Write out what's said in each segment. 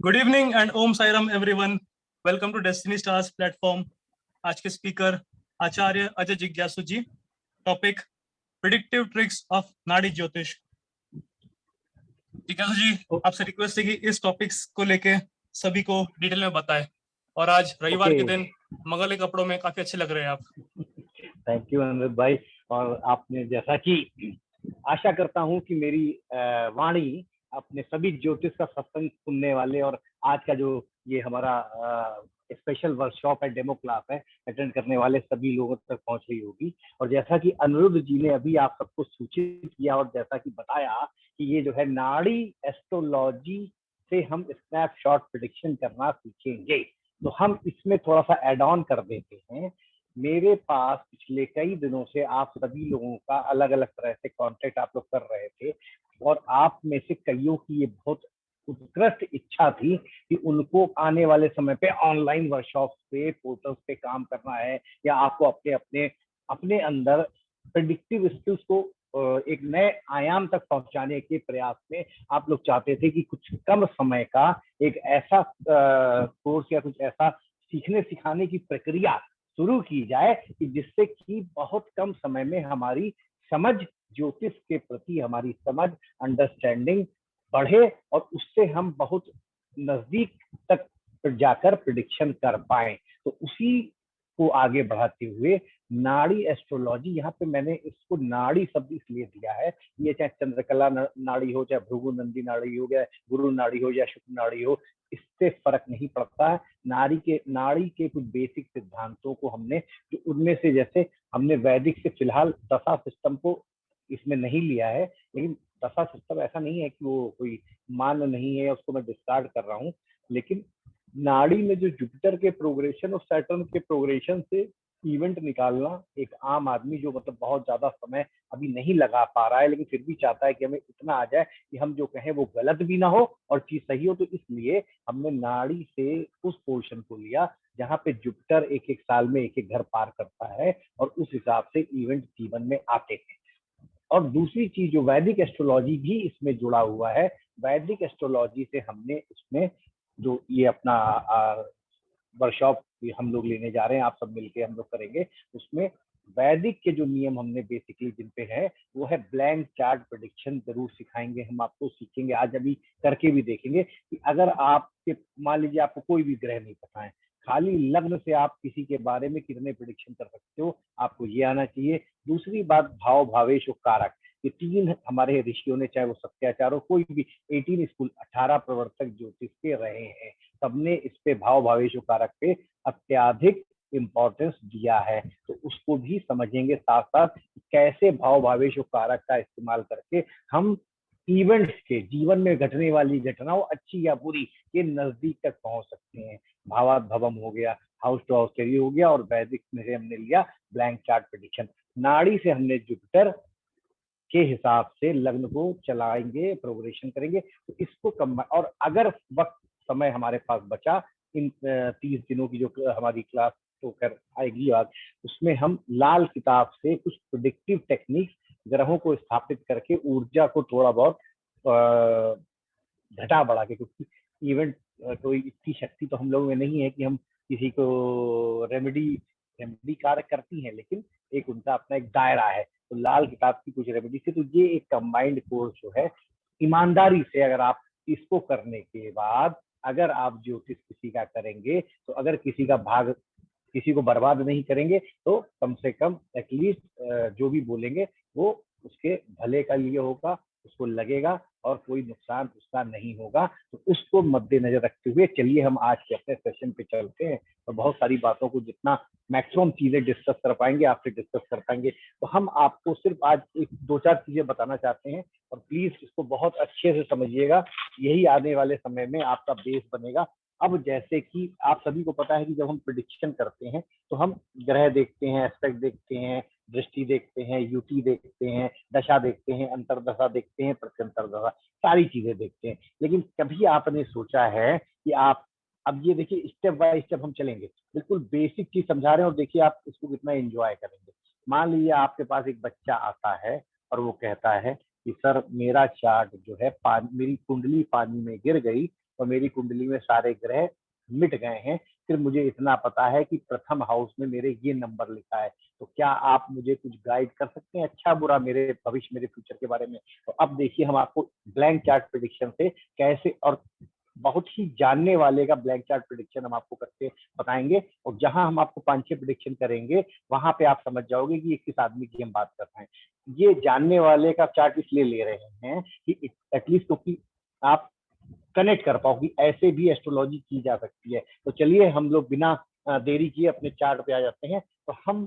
Good evening and Om Sairam everyone. Welcome to destiny stars platform. आज के speaker Acharya Ajay जिज्ञासु ji. Topic predictive tricks of Nadi Jyotish. जिज्ञासु जी, आपसे रिक्वेस्ट है कि इस टॉपिक्स को लेके सभी को डिटेल में बताएं। और आज रविवार के दिन मंगल के कपड़ों में काफी अच्छे लग रहे हैं आप। थैंक यू अनिरुद्ध भाई। और आपने जैसा कि आशा करता हूं कि मेरी वाणी अपने सभी ज्योतिष का सत्संग सुनने वाले और आज का जो ये हमारा स्पेशल वर्कशॉप है, डेमो क्लास है, अटेंड करने वाले सभी लोगों तक पहुंच रही होगी। और जैसा कि अनिरुद्ध जी ने अभी आप सबको सूचित किया और जैसा कि बताया कि ये जो है नाड़ी एस्ट्रोलॉजी से हम स्नैपशॉट प्रेडिक्शन करना सीखेंगे, तो हम इसमें थोड़ा सा एड ऑन कर देते हैं। मेरे पास पिछले कई दिनों से आप सभी लोगों का अलग अलग तरह से कांटेक्ट आप लोग कर रहे थे और आप में से कईयों की ये बहुत उत्कृष्ट इच्छा थी कि उनको आने वाले समय पे ऑनलाइन वर्कशॉप पे, पोर्टल्स पे काम करना है, या आपको अपने अपने अपने अंदर प्रेडिक्टिव स्किल्स को एक नए आयाम तक पहुंचाने के प्रयास में आप लोग चाहते थे कि कुछ कम समय का एक ऐसा कोर्स या कुछ ऐसा सीखने सिखाने की प्रक्रिया शुरू की जाए कि जिससे कि बहुत कम समय में हमारी समझ ज्योतिष के प्रति, हमारी समझ, अंडरस्टैंडिंग बढ़े और उससे हम बहुत नजदीक तक जाकर प्रिडिक्शन कर पाए। तो उसी को आगे बढ़ाते हुए नाड़ी एस्ट्रोलॉजी, यहाँ पे मैंने इसको नाड़ी शब्द इसलिए दिया है, ये चाहे चंद्रकला नाड़ी हो, चाहे भृगु नंदी नाड़ी हो, या गुरु नाड़ी हो, या शुक्र नाड़ी हो, इससे फर्क नहीं पड़ता है। नाड़ी के कुछ बेसिक सिद्धांतों को हमने, जो उनमें से जैसे हमने वैदिक से फिलहाल दशा सिस्टम को इसमें नहीं लिया है, लेकिन दशा सिस्टम ऐसा नहीं है कि वो कोई मान नहीं है, उसको मैं डिस्कार्ड कर रहा हूँ। लेकिन नाड़ी में जो जुपिटर के प्रोग्रेशन और सैटर्न के प्रोग्रेशन से इवेंट निकालना, एक आम आदमी जो मतलब बहुत ज्यादा समय अभी नहीं लगा पा रहा है लेकिन फिर भी चाहता है कि हमें इतना आ जाए कि हम जो कहें वो गलत भी ना हो और चीज सही हो, तो इसलिए हमने नाड़ी से उस पोर्शन को लिया जहां पे जुपिटर एक एक साल में एक एक घर पार करता है और उस हिसाब से इवेंट जीवन में आते हैं। और दूसरी चीज, जो वैदिक एस्ट्रोलॉजी भी इसमें जुड़ा हुआ है, वैदिक एस्ट्रोलॉजी से हमने इसमें जो ये अपना वर्कशॉप हम लोग लेने जा रहे हैं, आप सब मिलके हम लोग करेंगे, उसमें वैदिक के जो नियम हमने बेसिकली जिन पे है वो है ब्लैंक चार्ट प्रेडिक्शन जरूर सिखाएंगे हम आपको, सीखेंगे आज, अभी करके भी देखेंगे कि अगर आपके, मान लीजिए आपको कोई भी ग्रह नहीं पता है, खाली लग्न से आप किसी के बारे में कितने प्रेडिक्शन कर सकते हो, आपको ये आना चाहिए। दूसरी बात, भाव भावेश और कारक, ये तीन हमारे ऋषियों ने, चाहे वो सत्याचार हो, कोई भी 18 स्कूल 18 प्रवर्तक ज्योतिष के रहे हैं, सबने इस पे भाव भावेश और कारक पे अत्याधिक इंपॉर्टेंस दिया है। तो उसको भी समझेंगे, साथ साथ कैसे भाव भावेश और कारक का इस्तेमाल करके हम इवेंट्स के, जीवन में घटने वाली घटनाओं अच्छी या बुरी के नजदीक तक पहुंच सकते हैं। भावात भवम हो गया, हाउस टू हाउस थ्योरी हो गया, और वैदिक में से हमने लिया ब्लैंक चार्ट प्रेडिक्शन। नाड़ी से हमने जुपिटर के हिसाब से लग्न को चलाएंगे, प्रोग्रेशन करेंगे, तो इसको कम। और अगर वक्त समय हमारे पास बचा इन 30 दिनों की जो हमारी क्लास तो कर आएगी आज, उसमें हम लाल किताब से कुछ प्रोडिक्टिव टेक्निक्स, ग्रहों को स्थापित करके ऊर्जा को थोड़ा बहुत घटा बढ़ा के, क्योंकि इवेंट कोई इतनी शक्ति तो हम लोगों में नहीं है कि हम किसी को रेमेडी कार्य करती हैं, लेकिन एक उनका अपना एक दायरा है। तो लाल किताब की कुछ रेमेडी से, तो ये एक कंबाइंड कोर्स जो है, ईमानदारी से अगर आप इसको करने के बाद अगर आप ज्योतिष किसी का करेंगे, तो अगर किसी का भाग, किसी को बर्बाद नहीं करेंगे, तो कम से कम एटलीस्ट जो भी बोलेंगे वो उसके भले का लिए होगा, उसको लगेगा और कोई नुकसान उसका नहीं होगा। तो उसको मद्देनजर रखते हुए चलिए हम आज के अपने सेशन पे चलते हैं, और बहुत सारी बातों को जितना मैक्सिमम चीजें डिस्कस कर पाएंगे आपसे डिस्कस कर पाएंगे। तो हम आपको सिर्फ आज एक दो चार चीजें बताना चाहते हैं, और प्लीज इसको बहुत अच्छे से समझिएगा, यही आने वाले समय में आपका बेस बनेगा। अब जैसे कि आप सभी को पता है कि जब हम प्रिडिक्शन करते हैं तो हम ग्रह देखते हैं, एस्पेक्ट देखते हैं, दृष्टि देखते हैं, युति देखते हैं, दशा देखते हैं, अंतरदशा देखते हैं, प्रत्यंतर दशा, सारी चीजें देखते हैं। लेकिन कभी आपने सोचा है कि आप, अब ये देखिए स्टेप बाय स्टेप हम चलेंगे, बिल्कुल बेसिक चीज समझा रहे हैं, और देखिए आप इसको कितना एंजॉय करेंगे। मान लीजिए आपके पास एक बच्चा आता है और वो कहता है कि सर मेरा चार्ट जो है, मेरी कुंडली पानी में गिर गई और मेरी कुंडली में सारे ग्रह मिट गए हैं, सिर्फ मुझे इतना पता है कि प्रथम हाउस में मेरे ये नंबर लिखा है। तो क्या आप मुझे कुछ गाइड कर सकते हैं, अच्छा बुरा, मेरे भविष्य, मेरे फ्यूचर के बारे में? तो अब देखिए, हम आपको ब्लैंक चार्ट प्रेडिक्शन से कैसे, और बहुत ही जानने वाले का ब्लैंक चार्ट प्रेडिक्शन हम आपको करके बताएंगे, और जहां हम आपको 5-6 प्रेडिक्शन करेंगे वहां पे आप समझ जाओगे कि ये किस आदमी की हम बात कर रहे हैं। ये जानने वाले का चार्ट इसलिए ले रहे हैं कि एटलीस्ट क्योंकि आप कनेक्ट कर पाओ कि ऐसे भी एस्ट्रोलॉजी की जा सकती है। तो चलिए हम लोग बिना देरी किए अपने चार्ट पे आ जाते हैं। तो हम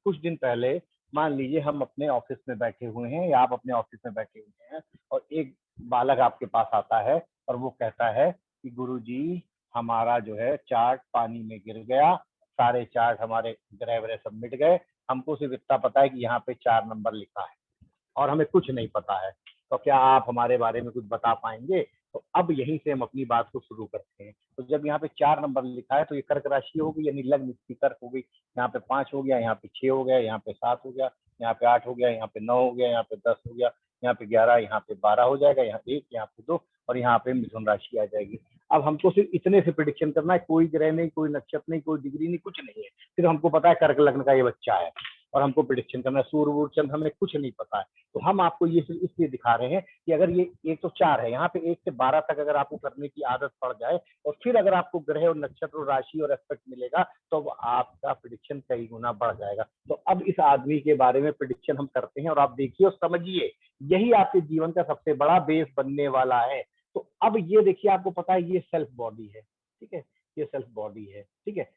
कुछ दिन पहले, मान लीजिए हम अपने ऑफिस में बैठे हुए हैं या आप अपने ऑफिस में बैठे हुए हैं, और एक बालक आपके पास आता है और वो कहता है कि गुरुजी, हमारा जो है चार्ट पानी में गिर गया, सारे चार्ट हमारे ग्रह वगैरह सब मिट गए, हमको सिर्फ इतना पता है कि यहाँ पे 4 नंबर लिखा है और हमें कुछ नहीं पता है। तो क्या आप हमारे बारे में कुछ बता पाएंगे? तो अब यहीं से हम अपनी बात को शुरू करते हैं। तो जब यहाँ पे 4 नंबर लिखा है तो ये कर्क राशि होगी, यानी लग्न की कर्क हो गई। यहाँ पे 5 हो गया, यहाँ पे 6 हो गया, यहाँ पे 7 हो गया, यहाँ पे 8 हो गया, यहाँ पे 9 हो गया, यहाँ पे 10 हो गया, यहाँ पे 11, यहाँ पे 12 हो जाएगा, यहाँ 1, यहाँ पे 2, और यहाँ पे मिथुन राशि आ जाएगी। अब हमको सिर्फ इतने से प्रिडिक्शन करना है, कोई ग्रह नहीं, कोई नक्षत्र नहीं, कोई डिग्री नहीं, कुछ नहीं है। सिर्फ हमको पता है कर्क लग्न का ये बच्चा है और हमको प्रिडिक्शन करना है। सूर्य वूर्य चंद्र हमें कुछ नहीं पता है। तो हम आपको ये सिर्फ इसलिए दिखा रहे हैं कि अगर ये 1 तो 4 है, यहाँ पे 1 से 12 तक अगर आपको करने की आदत पड़ जाए, और फिर अगर आपको ग्रह और नक्षत्र और राशि और एस्पेक्ट मिलेगा, तो आपका प्रिडिक्शन कई गुना बढ़ जाएगा। तो अब इस आदमी के बारे में प्रिडिक्शन हम करते हैं, और आप देखिए और समझिए, यही आपके जीवन का सबसे बड़ा बेस बनने वाला है। तो अब ये देखिए, आपको पता है ये सेल्फ बॉडी है, ठीक है, ये सेल्फ बॉडी है, ठीक है,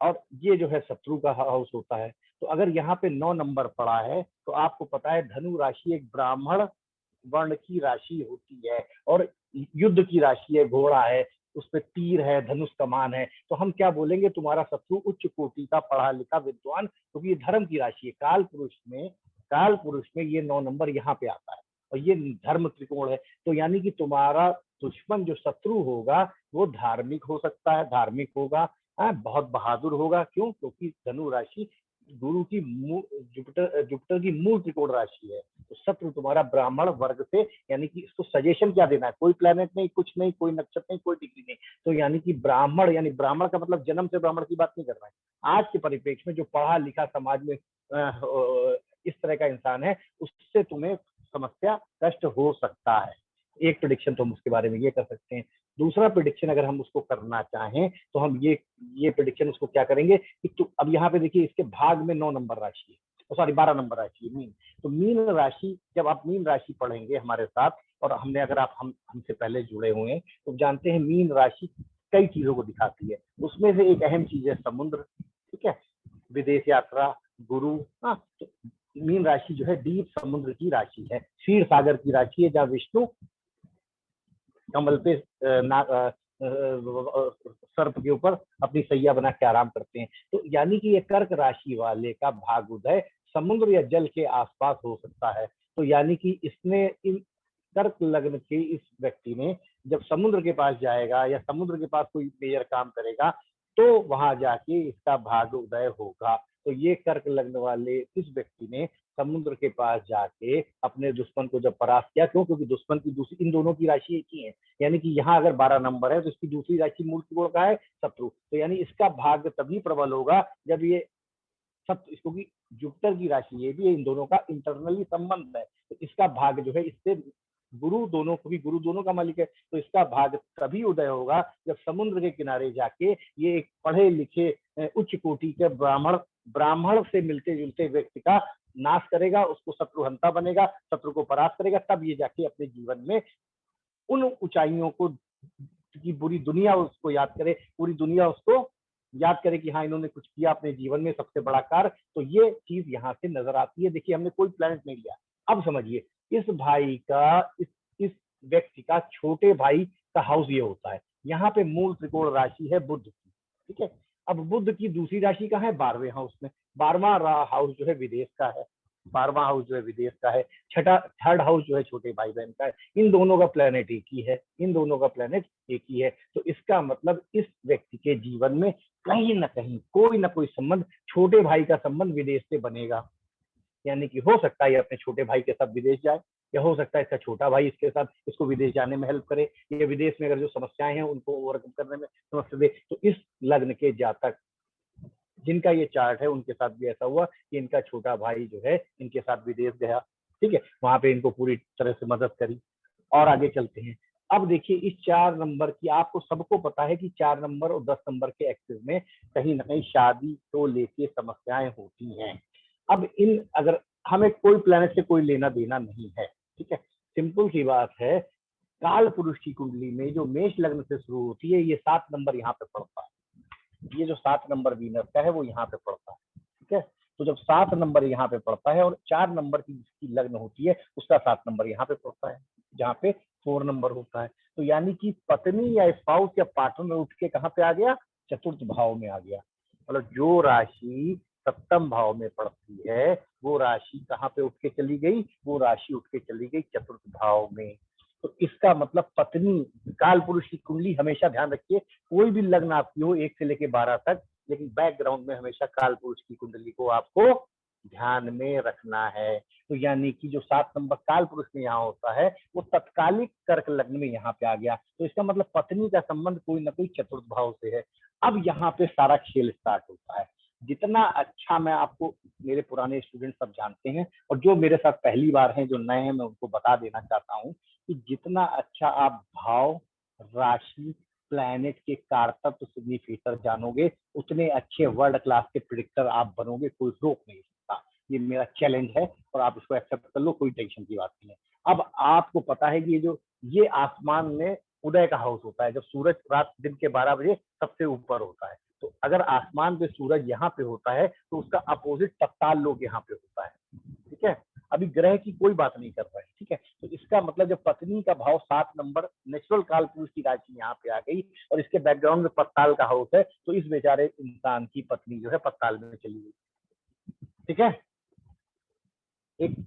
और ये जो है शत्रु का हाउस होता है। तो अगर यहाँ पे 9 नंबर पड़ा है, तो आपको पता है धनु राशि एक ब्राह्मण वर्ण की राशि होती है, और युद्ध की राशि है, घोड़ा है, उस पे तीर है, धनुष कमान है। तो हम क्या बोलेंगे, तुम्हारा शत्रु उच्च कोटि का पढ़ा लिखा विद्वान, क्योंकि ये धर्म की राशि है। काल पुरुष में ये 9 नंबर यहाँ पे आता है, और ये धर्म त्रिकोण है। तो यानी कि तुम्हारा दुश्मन जो शत्रु होगा वो धार्मिक हो सकता है, धार्मिक होगा, बहुत बहादुर होगा। क्यों? क्योंकि धनु राशि गुरु की जुपिटर की मूल त्रिकोण राशि है। तो शत्रु तुम्हारा ब्राह्मण वर्ग से, यानी कि इसको सजेशन क्या देना है, कोई प्लेनेट नहीं, कुछ नहीं, कोई नक्षत्र नहीं, कोई डिग्री नहीं। तो यानी कि ब्राह्मण, यानी ब्राह्मण का मतलब जन्म से ब्राह्मण की बात नहीं कर रहा है। आज के परिप्रेक्ष्य में जो पढ़ा लिखा समाज में इस तरह का इंसान है, उससे तुम्हें समस्या कष्ट हो सकता है। एक प्रेडिक्शन तो हम उसके बारे में ये कर सकते हैं। दूसरा प्रेडिक्शन अगर हम उसको करना चाहें, तो हम ये प्रेडिक्शन उसको क्या करेंगे कि तो अब यहाँ पे देखिए, इसके भाग में 9 नंबर राशि है, सॉरी 12 नंबर राशि है, मीन। तो मीन राशि, जब आप मीन राशि पढ़ेंगे हमारे साथ, और हमने, अगर आप हमसे पहले जुड़े हुए हैं तो जानते हैं मीन राशि कई चीजों को दिखाती है। उसमें से एक अहम चीज है समुद्र, ठीक है, विदेश यात्रा, गुरु। हाँ, तो मीन राशि जो है डीप समुद्र की राशि है, क्षीर सागर की राशि है, जहाँ विष्णु कमल पे सर्प के ऊपर अपनी सैया बना के आराम करते हैं। तो यानी कि ये कर्क राशि वाले का भाग उदय समुद्र या जल के आसपास हो सकता है। तो यानी कि इसने, इन कर्क लग्न के इस व्यक्ति ने जब समुद्र के पास जाएगा या समुद्र के पास कोई मेजर काम करेगा, तो वहां जाके इसका भाग उदय होगा। तो ये कर्क लग्न वाले इस व्यक्ति ने समुद्र के पास जाके अपने दुश्मन को जब परास्त किया, क्यों? क्योंकि दुश्मन की दूसरी, इन दोनों की राशि एक ही है। यानी कि यहाँ अगर 12 नंबर है तो इसकी दूसरी राशि मूल त्रिकोण का है शत्रु। तो यानी इसका भाग तभी प्रबल होगा जब ये शत्रु, क्योंकि जुपिटर की राशि ये भी है, इन दोनों का इंटरनली संबंध है। तो इसका भाग जो है इससे गुरु दोनों, क्योंकि गुरु दोनों का मालिक है, तो इसका भाग तभी उदय होगा जब समुद्र के किनारे जाके ये एक पढ़े लिखे उच्च कोटि के ब्राह्मण से मिलते जुलते व्यक्ति का नाश करेगा, उसको शत्रुहंता बनेगा, शत्रु को परास्त करेगा, तब ये जाके अपने जीवन में उन ऊंचाइयों को, की पूरी दुनिया उसको याद करे, पूरी दुनिया उसको याद करे कि हाँ, इन्होंने कुछ किया अपने जीवन में, सबसे बड़ा कार्य। तो ये चीज यहाँ से नजर आती है। देखिए, हमने कोई प्लेनेट नहीं लिया। अब समझिए, इस भाई का, इस व्यक्ति का छोटे भाई का हाउस ये होता है। यहाँ पे मूल त्रिकोण राशि है बुध की, ठीक है। अब बुध की दूसरी राशि कहाँ है? 12वें हाउस में। 12वां हाउस जो है विदेश का है, 12वां हाउस जो है विदेश का है। थर्ड हाउस जो है छोटे भाई बहन का है। इन दोनों का प्लेनेट एक ही है, इन दोनों का प्लेनेट एक ही है। तो इसका मतलब इस व्यक्ति के जीवन में कहीं ना कहीं कोई ना कोई संबंध, छोटे भाई का संबंध विदेश से बनेगा। यानी कि हो सकता है अपने छोटे भाई के साथ विदेश जाए, या हो सकता है इसका छोटा भाई इसके साथ इसको विदेश जाने में हेल्प करे, या विदेश में अगर जो समस्याएं हैं उनको ओवरकम करने में समस्या दे। तो इस लग्न के जातक जिनका ये चार्ट है उनके साथ भी ऐसा हुआ कि इनका छोटा भाई जो है इनके साथ विदेश गया, ठीक है, वहां पे इनको पूरी तरह से मदद करी। और आगे चलते हैं। अब देखिए इस 4 नंबर की, आपको सबको पता है कि 4 नंबर और 10 नंबर के एक्सिस में कहीं ना कहीं शादी को लेके समस्याएं होती हैं। अब इन, अगर हमें कोई प्लेनेट से कोई लेना देना नहीं है, ठीक है, सिंपल सी बात है, काल पुरुष की कुंडली में जो मेष लग्न से शुरू होती है, ये 7 नंबर यहाँ पे पड़ता है। ये जो 7 नंबर वीनस का है वो यहाँ पे पड़ता है, ठीक है। तो जब 7 नंबर यहाँ पे पड़ता है और 4 नंबर की जिसकी लग्न होती है उसका 7 नंबर यहाँ पे पड़ता है, जहाँ पे 4 नंबर होता है। तो यानी कि पत्नी या स्पाउस या पार्टनर उठ के कहाँ पे आ गया, चतुर्थ भाव में आ गया। मतलब जो राशि सप्तम भाव में पड़ती है वो राशि कहाँ पे उठ के चली गई, वो राशि उठ के चली गई चतुर्थ भाव में। तो इसका मतलब पत्नी, काल पुरुष की कुंडली हमेशा ध्यान रखिए, कोई भी लग्न आपकी हो 1 से लेके 12 तक, लेकिन बैकग्राउंड में हमेशा काल पुरुष की कुंडली को आपको ध्यान में रखना है। तो यानी कि जो 7 नंबर काल पुरुष में यहाँ होता है वो तत्कालिक कर्क लग्न में यहाँ पे आ गया। तो इसका मतलब पत्नी का संबंध कोई ना कोई चतुर्थ भाव से है। अब यहाँ पे सारा खेल स्टार्ट होता है। जितना अच्छा, मैं आपको, मेरे पुराने स्टूडेंट सब जानते हैं और जो मेरे साथ पहली बार हैं, जो नए हैं, मैं उनको बता देना चाहता हूँ कि जितना अच्छा आप भाव, राशि, प्लैनेट के कारतत्व सिग्निफिकेटर जानोगे उतने अच्छे वर्ल्ड क्लास के प्रिडिक्टर आप बनोगे, कोई रोक नहीं सकता। ये मेरा चैलेंज है और आप इसको एक्सेप्ट कर लो, कोई टेंशन की बात नहीं है। अब आपको पता है कि ये आसमान में उदय का हाउस होता है, जब सूरज रात दिन के 12 बजे सबसे ऊपर होता है। तो अगर आसमान पे सूरज यहाँ पे होता है तो उसका अपोजिट तत्काल लोक यहाँ पे होता है, ठीक है। अभी ग्रह की कोई बात नहीं कर रहे हैं, ठीक है। तो इसका मतलब जब पत्नी का भाव 7 नंबर नेचुरल काल पुरुष की राशि यहाँ पे आ गई और इसके बैकग्राउंड में पत्ताल का हाउस है, तो इस बेचारे इंसान की पत्नी जो है पत्ताल में चली गई, ठीक है। एक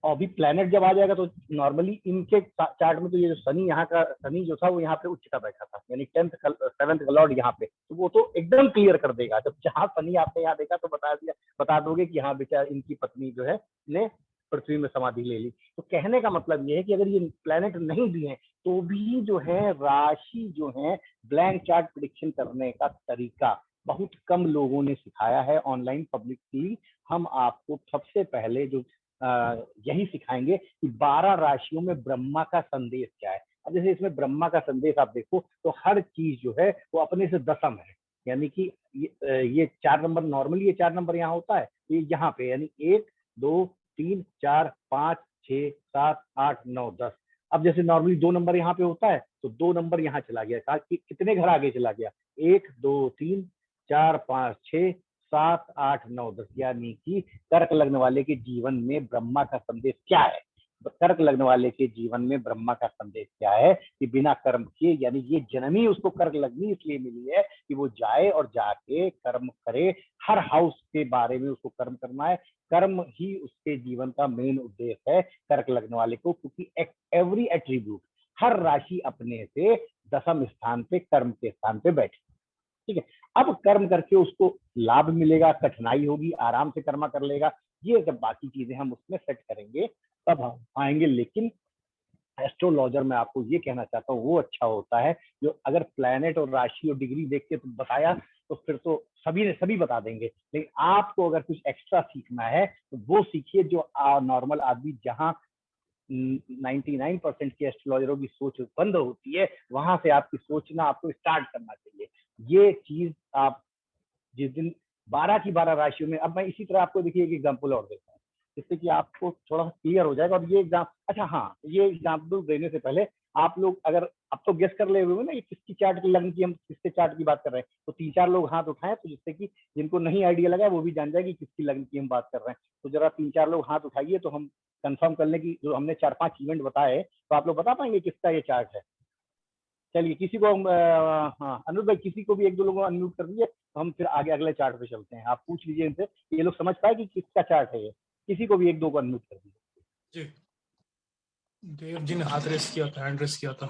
अभी प्लेनेट जब आ जाएगा तो नॉर्मली इनके चार्ट में तो ये जो शनि, यहाँ का शनि जो था वो यहाँ पे उच्च का बैठा था, यानी 7th का लॉर्ड यहाँ पे, तो वो तो एकदम क्लियर कर देगा। जब जहाँ शनि आपने यहाँ देखा तो बता दोगे कि हाँ बेचारा इनकी पत्नी जो है ने पृथ्वी में समाधि ले ली। तो कहने का मतलब ये है कि अगर ये प्लेनेट नहीं भी है तो भी जो है राशि जो है ब्लैंक चार्ट प्रिडिक्शन करने का तरीका बहुत कम लोगों ने सिखाया है ऑनलाइन पब्लिकली। हम आपको सबसे पहले जो यही सिखाएंगे कि 12 राशियों में ब्रह्मा का संदेश क्या है। अब जैसे इसमें ब्रह्मा का संदेश आप देखो तो हर चीज जो है वो अपने से दशम है, यानी कि ये 4 नंबर, नॉर्मली ये 4 नंबर यहाँ होता है, ये यहाँ पे यानी 1 2 3 4 5 6 7 8 9 10। अब जैसे नॉर्मली 2 नंबर यहाँ पे होता है तो 2 नंबर यहाँ चला गया, कितने घर आगे चला गया, 1 2 3 4 5 6 7 8 9 10, यानी कि कर्क लग्न वाले के जीवन में ब्रह्मा का संदेश क्या है। कर्क लग्न वाले के जीवन में ब्रह्मा का संदेश क्या है कि बिना कर्म किए, यानी ये जन्म ही उसको कर्क लग्नी इसलिए मिली है कि वो जाए और जाके कर्म करे। हर हाउस के बारे में उसको कर्म करना है, कर्म ही उसके जीवन का मेन उद्देश्य है कर्क लग्न वाले को, क्योंकि एवरी एट्रीब्यूट, हर राशि अपने से दशम स्थान पे, कर्म के स्थान पे बैठे, ठीक है। अब कर्म करके उसको लाभ मिलेगा, कठिनाई होगी, आराम से कर्म कर लेगा, ये जब बाकी चीजें हम उसमें सेट करेंगे तब हम आएंगे। लेकिन एस्ट्रोलॉजर मैं आपको ये कहना चाहता हूँ वो अच्छा होता है जो अगर प्लैनेट और राशि और डिग्री देख के तुम बताया तो फिर तो सभी बता देंगे, लेकिन आपको अगर कुछ एक्स्ट्रा सीखना है तो वो सीखिए जो नॉर्मल आदमी, जहाँ 99% की एस्ट्रोलॉजरों की सोच बंद होती है, वहां से आपकी सोचना आपको स्टार्ट करना चाहिए। ये चीज आप जिस दिन 12 की 12 राशियों में, अब मैं इसी तरह आपको देखिए एक एग्जाम्पल और देता हूँ जिससे कि आपको थोड़ा क्लियर हो जाएगा। और ये एग्जाम, अच्छा हाँ, ये एग्जाम्पल देने से पहले आप लोग अगर अब तो गेस कर ले हुए ना कि किसकी चार्ट की लग्न की, हम किसके चार्ट की बात कर रहे हैं, तो 3-4 लोग हाथ उठाएं तो जिससे कि जिनको नहीं आइडिया लगा वो भी जान जाए कि किसकी लग्न की हम बात कर रहे हैं। तो जरा 3-4 लोग हाथ उठाइए तो हम कंफर्म कर लें कि जो हमने 4-5 इवेंट बताए तो आप लोग बता पाएंगे किसका ये चार्ट है। चलिए किसी को हाँ अनुज भाई, किसी को भी 1-2 लोगों को अनम्यूट कर दीजिए तो हम फिर आगे अगले चार्ट पे चलते हैं। आप पूछ लीजिए इनसे, ये लोग समझ पाए कि किसका चार्ट है ये। किसी को भी 1-2 को अनम्यूट कर दीजिए। जी, देव जी ने हाथ रेस किया था, हैंड रेस किया था।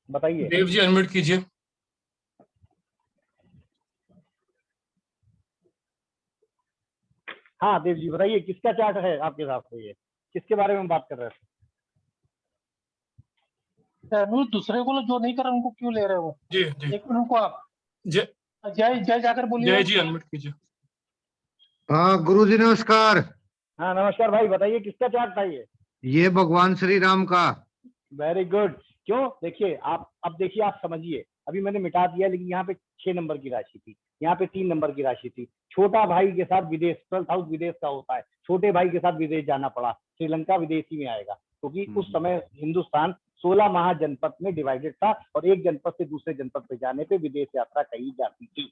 बताइए देव जी अनम्यूट कीजिए। हाँ देव जी बताइए, किसका चार्ट है आपके हिसाब से, ये किसके बारे में बात कर रहे थे? अनुज दूसरे को जो नहीं कर रहे उनको क्यों ले रहे हो? जी जी। एक मिनट को आप जय जय जय जाकर बोलिए। जय जी, अनम्यूट कीजिए। हाँ गुरु जी नमस्कार। हाँ नमस्कार भाई, बताइए किसका चार्ट था ये भगवान श्री राम का। Very good. क्यों? देखिए आप, अब देखिए आप समझिए, अभी मैंने मिटा दिया, लेकिन यहाँ पे 6 नंबर की राशि थी, यहाँ पे 3 नंबर की राशि थी। छोटा भाई के साथ विदेश, 12th हाउस विदेश का होता है, छोटे भाई के साथ विदेश जाना पड़ा, श्रीलंका विदेशी में आएगा, क्योंकि उस समय हिंदुस्तान 16 महाजनपद में डिवाइडेड था और एक जनपद से दूसरे जनपद पे जाने पे विदेश यात्रा कही जाती थी।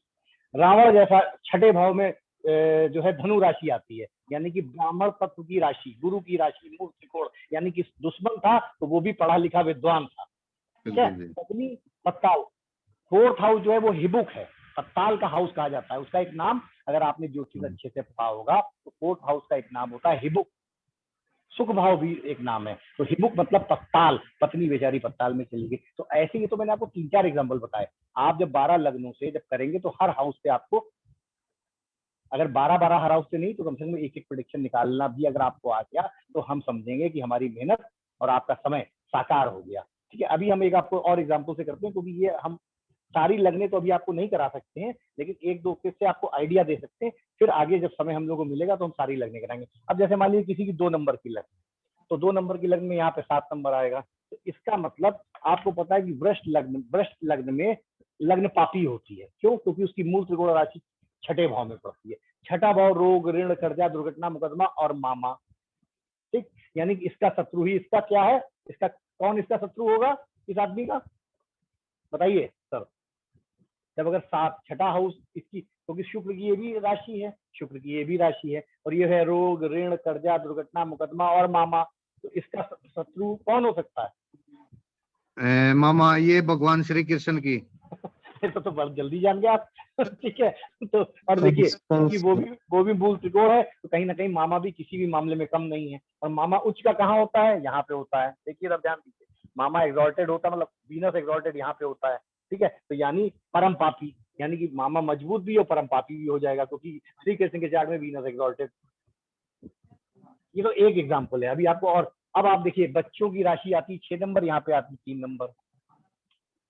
रावण जैसा छठे भाव में जो है धनु राशि आती है, यानी कि ब्राह्मण तत्व की राशि, गुरु की राशि, मूल त्रिकोण, यानी कि दुश्मन था तो वो भी पढ़ा लिखा विद्वान था। ठीक है। पत्नी पत्ताल, 4th हाउस जो है वो हिबुक है, पत्ताल का हाउस कहा जाता है। उसका एक नाम, अगर आपने ज्योतिष अच्छे से पढ़ा होगा तो 4th हाउस का एक नाम होता है हिबुक। सुख भाव भी एक नाम है, तो हिबुक मतलब पत्ताल, पत्नी बेचारी पत्ताल में चली गई। तो ऐसे ही तो मैंने आपको 3-4 एग्जाम्पल बताए। आप जब 12 लग्नों से जब करेंगे तो हर हाउस से आपको, अगर 12 हर हाउस से नहीं तो कम से कम एक प्रेडिक्शन निकालना भी अगर आपको आ गया तो हम समझेंगे कि हमारी मेहनत और आपका समय साकार हो गया। ठीक है। अभी हम एक आपको और एग्जाम्पल से करते हैं, क्योंकि ये हम सारी लगने तो अभी आपको नहीं करा सकते हैं, लेकिन 1-2 केस से आपको आइडिया दे सकते हैं। फिर आगे जब समय हम लोग को मिलेगा तो हम सारी लगने कराएंगे। अब जैसे मान लीजिए किसी की 2 नंबर की लग्न, तो 2 नंबर की लग्न में यहाँ पे 7 नंबर आएगा, तो इसका मतलब आपको पता है कि वृश्चिक लग्न में लग्न पापी होती है। क्यों? क्योंकि उसकी मूल त्रिकोण राशि छठे भाव में पड़ती है। छठा भाव रोग, ऋण, कर्जा, दुर्घटना, मुकदमा और मामा। ठीक, यानी कि इसका शत्रु ही इसका क्या है, इसका कौन इसका शत्रु होगा इस आदमी का, बताइए सर। जब अगर 7 छठा हाउस इसकी, क्योंकि शुक्र की ये भी राशि है, शुक्र की ये भी राशि है, और ये है रोग, ऋण, कर्जा, दुर्घटना, मुकदमा और मामा, तो इसका शत्रु कौन हो सकता है? मामा ये भगवान श्री कृष्ण की। तो बहुत जल्दी जान गए आप। ठीक है। तो और देखिए कि वो भी मूल त्रिकोण है, तो कहीं ना कहीं मामा भी किसी भी मामले में कम नहीं है। और मामा उच्च का कहाँ होता है? यहाँ पे होता है। देखिए अब ध्यान दीजिए, मामा एग्जॉल्टेड होता है, मतलब वीनस एग्जॉल्टेड यहाँ पे होता है। ठीक है। तो यानी परम पापी, यानी कि मामा मजबूत भी और परम पापी भी हो जाएगा, क्योंकि श्री कृष्ण के चार्ट में वीनस एग्जॉल्टेड। ये तो एक एग्जाम्पल है। अभी आपको और, अब आप देखिए बच्चों की राशि आती 6 नंबर, यहाँ पे आती 3 नंबर।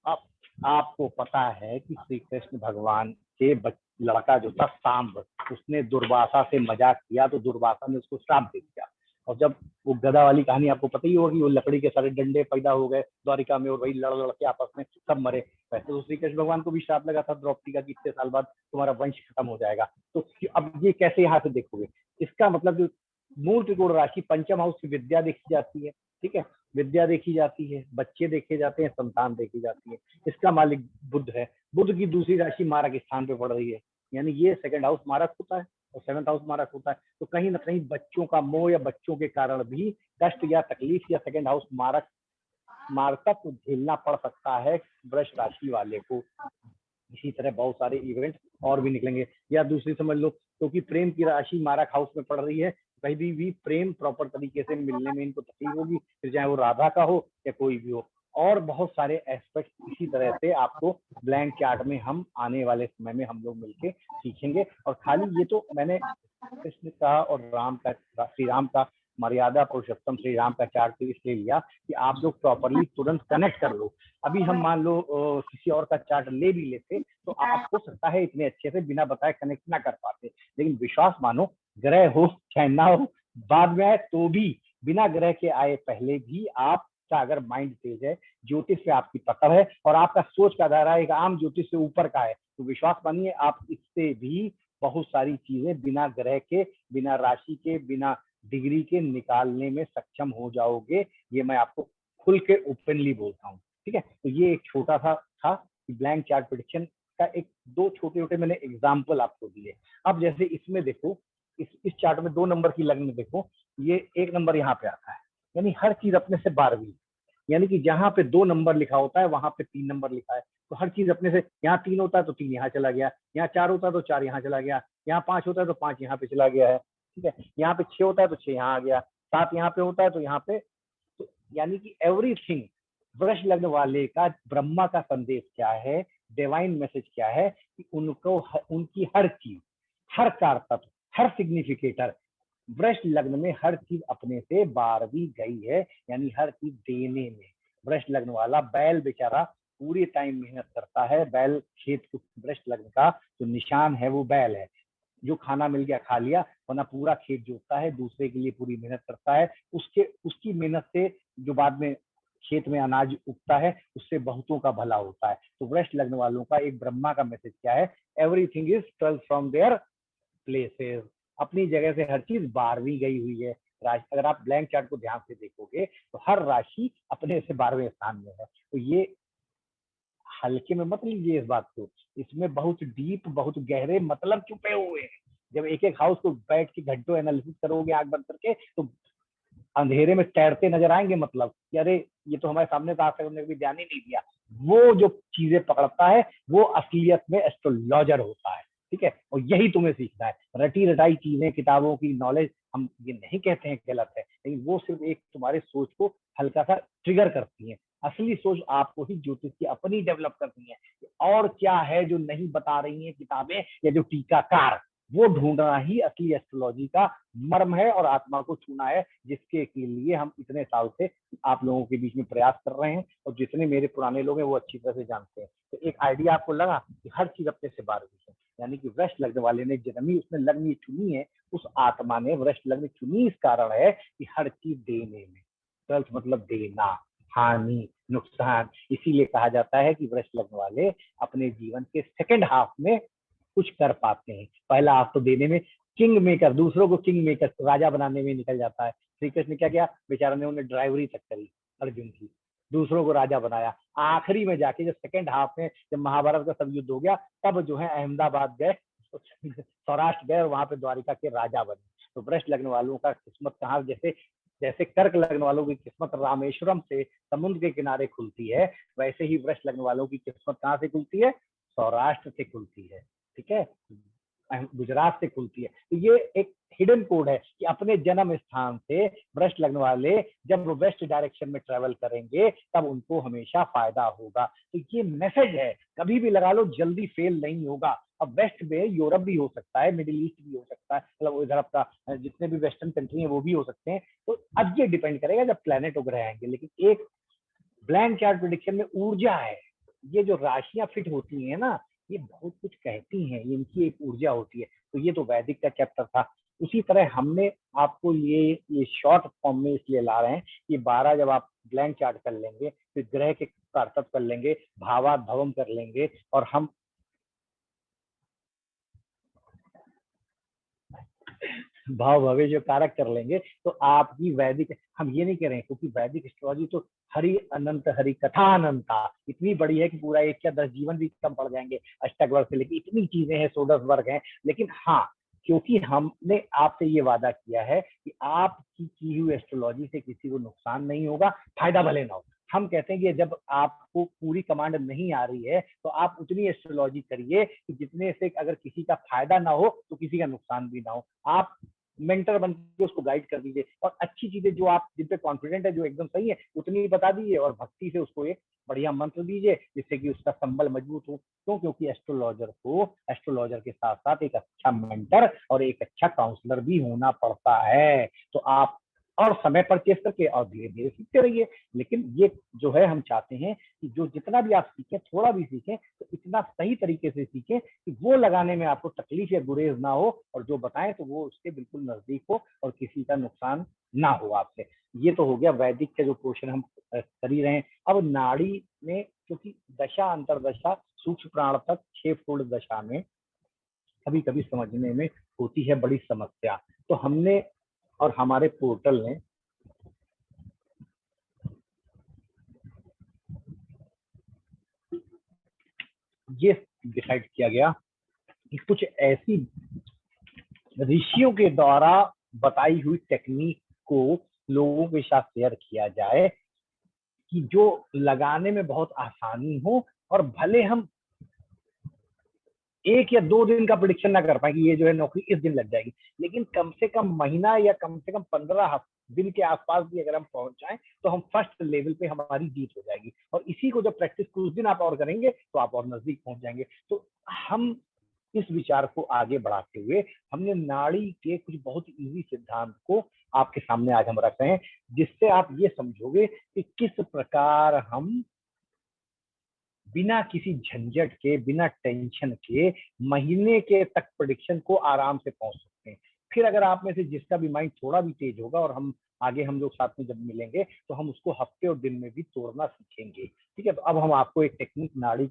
अब आपको पता है कि श्री कृष्ण भगवान के लड़का जो था सांब, उसने दुर्वासा से मजाक किया तो दुर्वासा ने उसको श्राप दे दिया। और जब वो गदा वाली कहानी आपको पता ही होगी, वो लकड़ी के सारे डंडे पैदा हो गए द्वारिका में और वही लड़ लड़ के आपस में सब मरे। वैसे तो श्री कृष्ण भगवान को भी श्राप लगा था द्रौपदी का कि इतने साल बाद तुम्हारा वंश खत्म हो जाएगा। तो अब ये कैसे यहाँ से देखोगे? इसका मतलब जो मूल त्रिकोण राशि पंचम हाउस की विद्या देखी जाती है। ठीक है। विद्या देखी जाती है, बच्चे देखे जाते हैं, संतान देखी जाती है। इसका मालिक बुध है। बुध की दूसरी राशि मारक स्थान पे पड़ रही है, यानी ये 2nd हाउस मारक होता है और 7th हाउस मारक होता है। तो कहीं ना कहीं बच्चों का मोह या बच्चों के कारण भी कष्ट या तकलीफ या 2nd हाउस मारकत्व तो झेलना पड़ सकता है वृष राशि वाले को। इसी तरह बहुत सारे इवेंट और भी निकलेंगे। या दूसरी समझ लो, क्योंकि प्रेम की राशि मारक हाउस में पड़ रही है, कहीं भी प्रेम प्रॉपर तरीके से मिलने में इनको तकलीफ होगी, फिर चाहे वो राधा का हो या कोई भी हो। और बहुत सारे एस्पेक्ट इसी तरह से आपको ब्लैंक चार्ट में हम आने वाले समय में हम लोग मिलके सीखेंगे। और खाली ये तो मैंने कृष्ण का और राम का, श्री राम का, मर्यादा पुरुषोत्तम श्री राम का चार्ट इसलिए लिया कि आप लोग प्रॉपरली तुरंत कनेक्ट कर लो। अभी हम मान लो किसी और का चार्ट ले भी लेते तो आप हो सकता है इतने अच्छे से बिना बताए कनेक्ट ना कर पाते, लेकिन विश्वास मानो, ग्रह हो चाहे ना हो, बाद में आए तो भी, बिना ग्रह के आए पहले भी आपका अगर माइंड तेज है, ज्योतिष पे आपकी पकड़ है और आपका सोच का दायरा एक आम ज्योतिष से ऊपर का है, तो विश्वास मानिए आप इससे भी बहुत सारी चीजें बिना ग्रह के, बिना राशि के, बिना डिग्री के निकालने में सक्षम हो जाओगे। ये मैं आपको खुल के ओपनली बोलता हूँ। ठीक है। तो ये एक छोटा सा था ब्लैंक चार्ट प्रेडिक्शन का, एक 2 छोटे-छोटे मैंने एग्जांपल आपको दिए। अब जैसे इसमें देखो, इस चार्ट में 2 नंबर की लगन में देखो, ये 1 नंबर यहाँ पे आता है, यानी हर चीज अपने से 12वीं, यानी कि जहाँ पे 2 नंबर लिखा होता है वहां पे 3 नंबर लिखा है, तो हर चीज अपने से, यहाँ 3 होता है तो 3 यहाँ चला गया, यहाँ 4 होता है तो 4 यहाँ चला गया, यहाँ 5 होता है तो 5 यहाँ पे चला गया है। ठीक है। यहाँ पे 6 होता है तो 6 यहाँ आ गया, 7 यहाँ पे होता है तो यहाँ पे, तो यानी कि एवरीथिंग। वृष लग्न वाले का ब्रह्मा का संदेश क्या है, डिवाइन मैसेज क्या है कि उनको उनकी हर चीज, हर कार तत्व, हर सिग्निफिकेटर वृष लग्न में हर चीज अपने से बारहवीं गई है, यानी हर चीज देने में। वृष लग्न वाला बैल बेचारा पूरे टाइम मेहनत करता है। बैल खेत, वृष लग्न का जो निशान है वो बैल है। जो खाना मिल गया खा लिया, वरना पूरा खेत जोतता है, दूसरे के लिए पूरी मेहनत करता है। उसकी मेहनत से जो बाद में खेत में अनाज उगता है, उससे बहुतों का भला होता है। तो वृष लग्न वालों का एक ब्रह्मा का मैसेज क्या है? Everything is 12 from there places. अपनी जगह से हर चीज बारहवीं गई हुई है। अगर आप ब्लैंक चार्ट को ध्यान से देखोगे तो हर राशि अपने से 12वें स्थान में है। तो ये हल्के में मत लीजिए इस बात को, इसमें बहुत डीप, बहुत गहरे मतलब छुपे हुए हैं। जब एक एक हाउस को बैठ के घंटों एनालिसिस करोगे आंख बंद करके, तो अंधेरे में तैरते नजर आएंगे, मतलब कि अरे ये तो हमारे सामने था, आज तक हमने कभी ध्यान ही नहीं दिया। वो जो चीजें पकड़ता है वो असलियत में एस्ट्रोलॉजर होता है, ठीक है। और यही तुम्हें सीखना है। रटी रटाई चीजें, किताबों की नॉलेज, हम ये नहीं कहते हैं गलत है, लेकिन वो सिर्फ एक तुम्हारे सोच को हल्का सा ट्रिगर करती है। असली सोच आपको ही ज्योतिष की अपनी डेवलप करनी है। और क्या है जो नहीं बता रही है किताबें या जो टीकाकार, वो ढूंढना ही असली एस्ट्रोलॉजी का मर्म है और आत्मा को छूना है, जिसके के लिए हम इतने साल से आप लोगों के बीच में प्रयास कर रहे हैं। और जितने मेरे पुराने लोग हैं वो अच्छी तरह से जानते हैं। तो एक आइडिया आपको लगा कि हर चीज अपने से बारहवीं है, यानी कि वृष लग्न वाले ने जन्मी, उसने लग्न चुनी है, उस आत्मा ने वृष लग्न चुनी इस कारण है कि हर चीज देने में। ट्वेल्थ मतलब देना, हानि, नुकसान। इसीलिए कहा जाता है कि वृष लग्न वाले अपने जीवन के सेकंड हाफ में कुछ कर पाते हैं। पहला हाफ तो देने में, किंग मेकर, दूसरों को किंग मेकर, राजा बनाने में निकल जाता है। श्री कृष्ण ने क्या किया? बेचारा ने उन्हें ड्राइवरी तक करी अर्जुन की, दूसरों को राजा बनाया। आखिरी में जाके जब सेकंड हाफ में, जब महाभारत का सब युद्ध हो गया, तब जो है अहमदाबाद गए, सौराष्ट्र गए और वहां पे द्वारिका के राजा बने। तो वृष लग्न वालों का किस्मत कहाँ, जैसे जैसे कर्क लग्न वालों की किस्मत रामेश्वरम से समुद्र के किनारे खुलती है, वैसे ही वृष लग्न वालों की किस्मत कहाँ से खुलती है? सौराष्ट्र से खुलती है, ठीक है, गुजरात से खुलती है। तो ये एक हिडन कोड है कि अपने जन्म स्थान से वृष लग्न वाले जब वेस्ट डायरेक्शन में ट्रेवल करेंगे तब उनको हमेशा फायदा होगा। तो ये मैसेज है, कभी भी लगा लो, जल्दी फेल नहीं होगा। अब वेस्ट में यूरोप भी हो सकता है, मिडिल ईस्ट भी हो सकता है, मतलब इधर आपका जितने भी वेस्टर्न कंट्री है वो भी हो सकते हैं। तो अब ये डिपेंड करेगा जब प्लेनेट उग्रह आएंगे। लेकिन एक ब्लैंक चार्ट प्रेडिक्शन में ऊर्जा है, ये जो राशियां फिट होती है ना, ये बहुत कुछ कहती हैं, इनकी एक ऊर्जा होती है। तो ये तो वैदिक का चैप्टर था। उसी तरह हमने आपको ये शॉर्ट फॉर्म में इसलिए ला रहे हैं कि 12 जब आप ब्लैंक चार्ट कर लेंगे, फिर ग्रह के कारतत्व कर लेंगे, भावात भवम कर लेंगे, और हम भाव भवे जो कारक कर लेंगे, तो आपकी वैदिक, हम ये नहीं कह रहे हैं, क्योंकि वैदिक एस्ट्रोलॉजी तो हरि अनंत, हरि कथा अनंता इतनी बड़ी है कि पूरा 1 या 10 जीवन भी कम पड़ जाएंगे अष्टक वर्ग से लेके। इतनी चीजें हैं, 110 वर्ग हैं। लेकिन हाँ, क्योंकि हमने आपसे ये वादा किया है कि आपकी की हुई एस्ट्रोलॉजी से किसी को नुकसान नहीं होगा, फायदा भले ना हो। हम कहते हैं कि जब आपको पूरी कमांड नहीं आ रही है तो आप उतनी एस्ट्रोलॉजी करिए कि जितने से अगर किसी का फायदा ना हो तो किसी का नुकसान भी ना हो। आप मेंटर बन के उसको गाइड कर दीजिए, और अच्छी चीजें जो आप जिन पे कॉन्फिडेंट है, जो एकदम सही है, उतनी बता दीजिए, और भक्ति से उसको एक बढ़िया मंत्र दीजिए जिससे कि उसका संबल मजबूत हो। क्यों? क्योंकि एस्ट्रोलॉजर को एस्ट्रोलॉजर के साथ साथ एक अच्छा मेंटर और एक अच्छा काउंसलर भी होना पड़ता है। तो आप और समय परचेस करके और धीरे धीरे सीखते रहिए। लेकिन ये जो है, हम चाहते हैं कि जो जितना भी आप सीखें, थोड़ा भी सीखें, तो इतना सही तरीके से सीखें कि वो लगाने में आपको तकलीफ या गुरेज ना हो, और जो बताएं तो वो उसके बिल्कुल नजदीक हो और किसी का नुकसान ना हो आपसे। ये तो हो गया वैदिक का जो क्वेश्चन हम कर ही रहे हैं। अब नाड़ी में, क्योंकि दशा अंतरदशा सूक्ष्म प्राण तक 6 फूल दशा में कभी कभी समझने में होती है बड़ी समस्या। तो हमने और हमारे पोर्टल ने ये डिसाइड किया गया कि कुछ ऐसी ऋषियों के द्वारा बताई हुई टेक्निक को लोगों के साथ शेयर किया जाए कि जो लगाने में बहुत आसानी हो, और भले हम 1 या 2 दिन का प्रेडिक्शन ना कर पाए कि ये जो है नौकरी इस दिन लग जाएगी, लेकिन कम से कम महीना या कम से कम 15 दिन के आसपास भी अगर हम पहुंच जाएं तो हम फर्स्ट लेवल पे हमारी जीत हो जाएगी। और इसी को जब प्रैक्टिस कुछ दिन आप और करेंगे तो आप और नजदीक पहुंच जाएंगे। तो हम इस विचार को आगे बढ़ाते हुए हमने नाड़ी के कुछ बहुत इजी सिद्धांत को आपके सामने आज हम रख रहे हैं, जिससे आप ये समझोगे कि किस प्रकार हम बिना किसी झंझट के, बिना टेंशन के महीने के तक प्रेडिक्शन को आराम से पहुंच सकते हैं। फिर अगर आप में से जिसका भी माइंड थोड़ा भी तेज होगा, और हम आगे हम लोग साथ में जब मिलेंगे तो हम उसको हफ्ते और दिन में भी तोड़ना सीखेंगे। ठीक है, तो अब हम आपको एक टेक्निक नाड़ी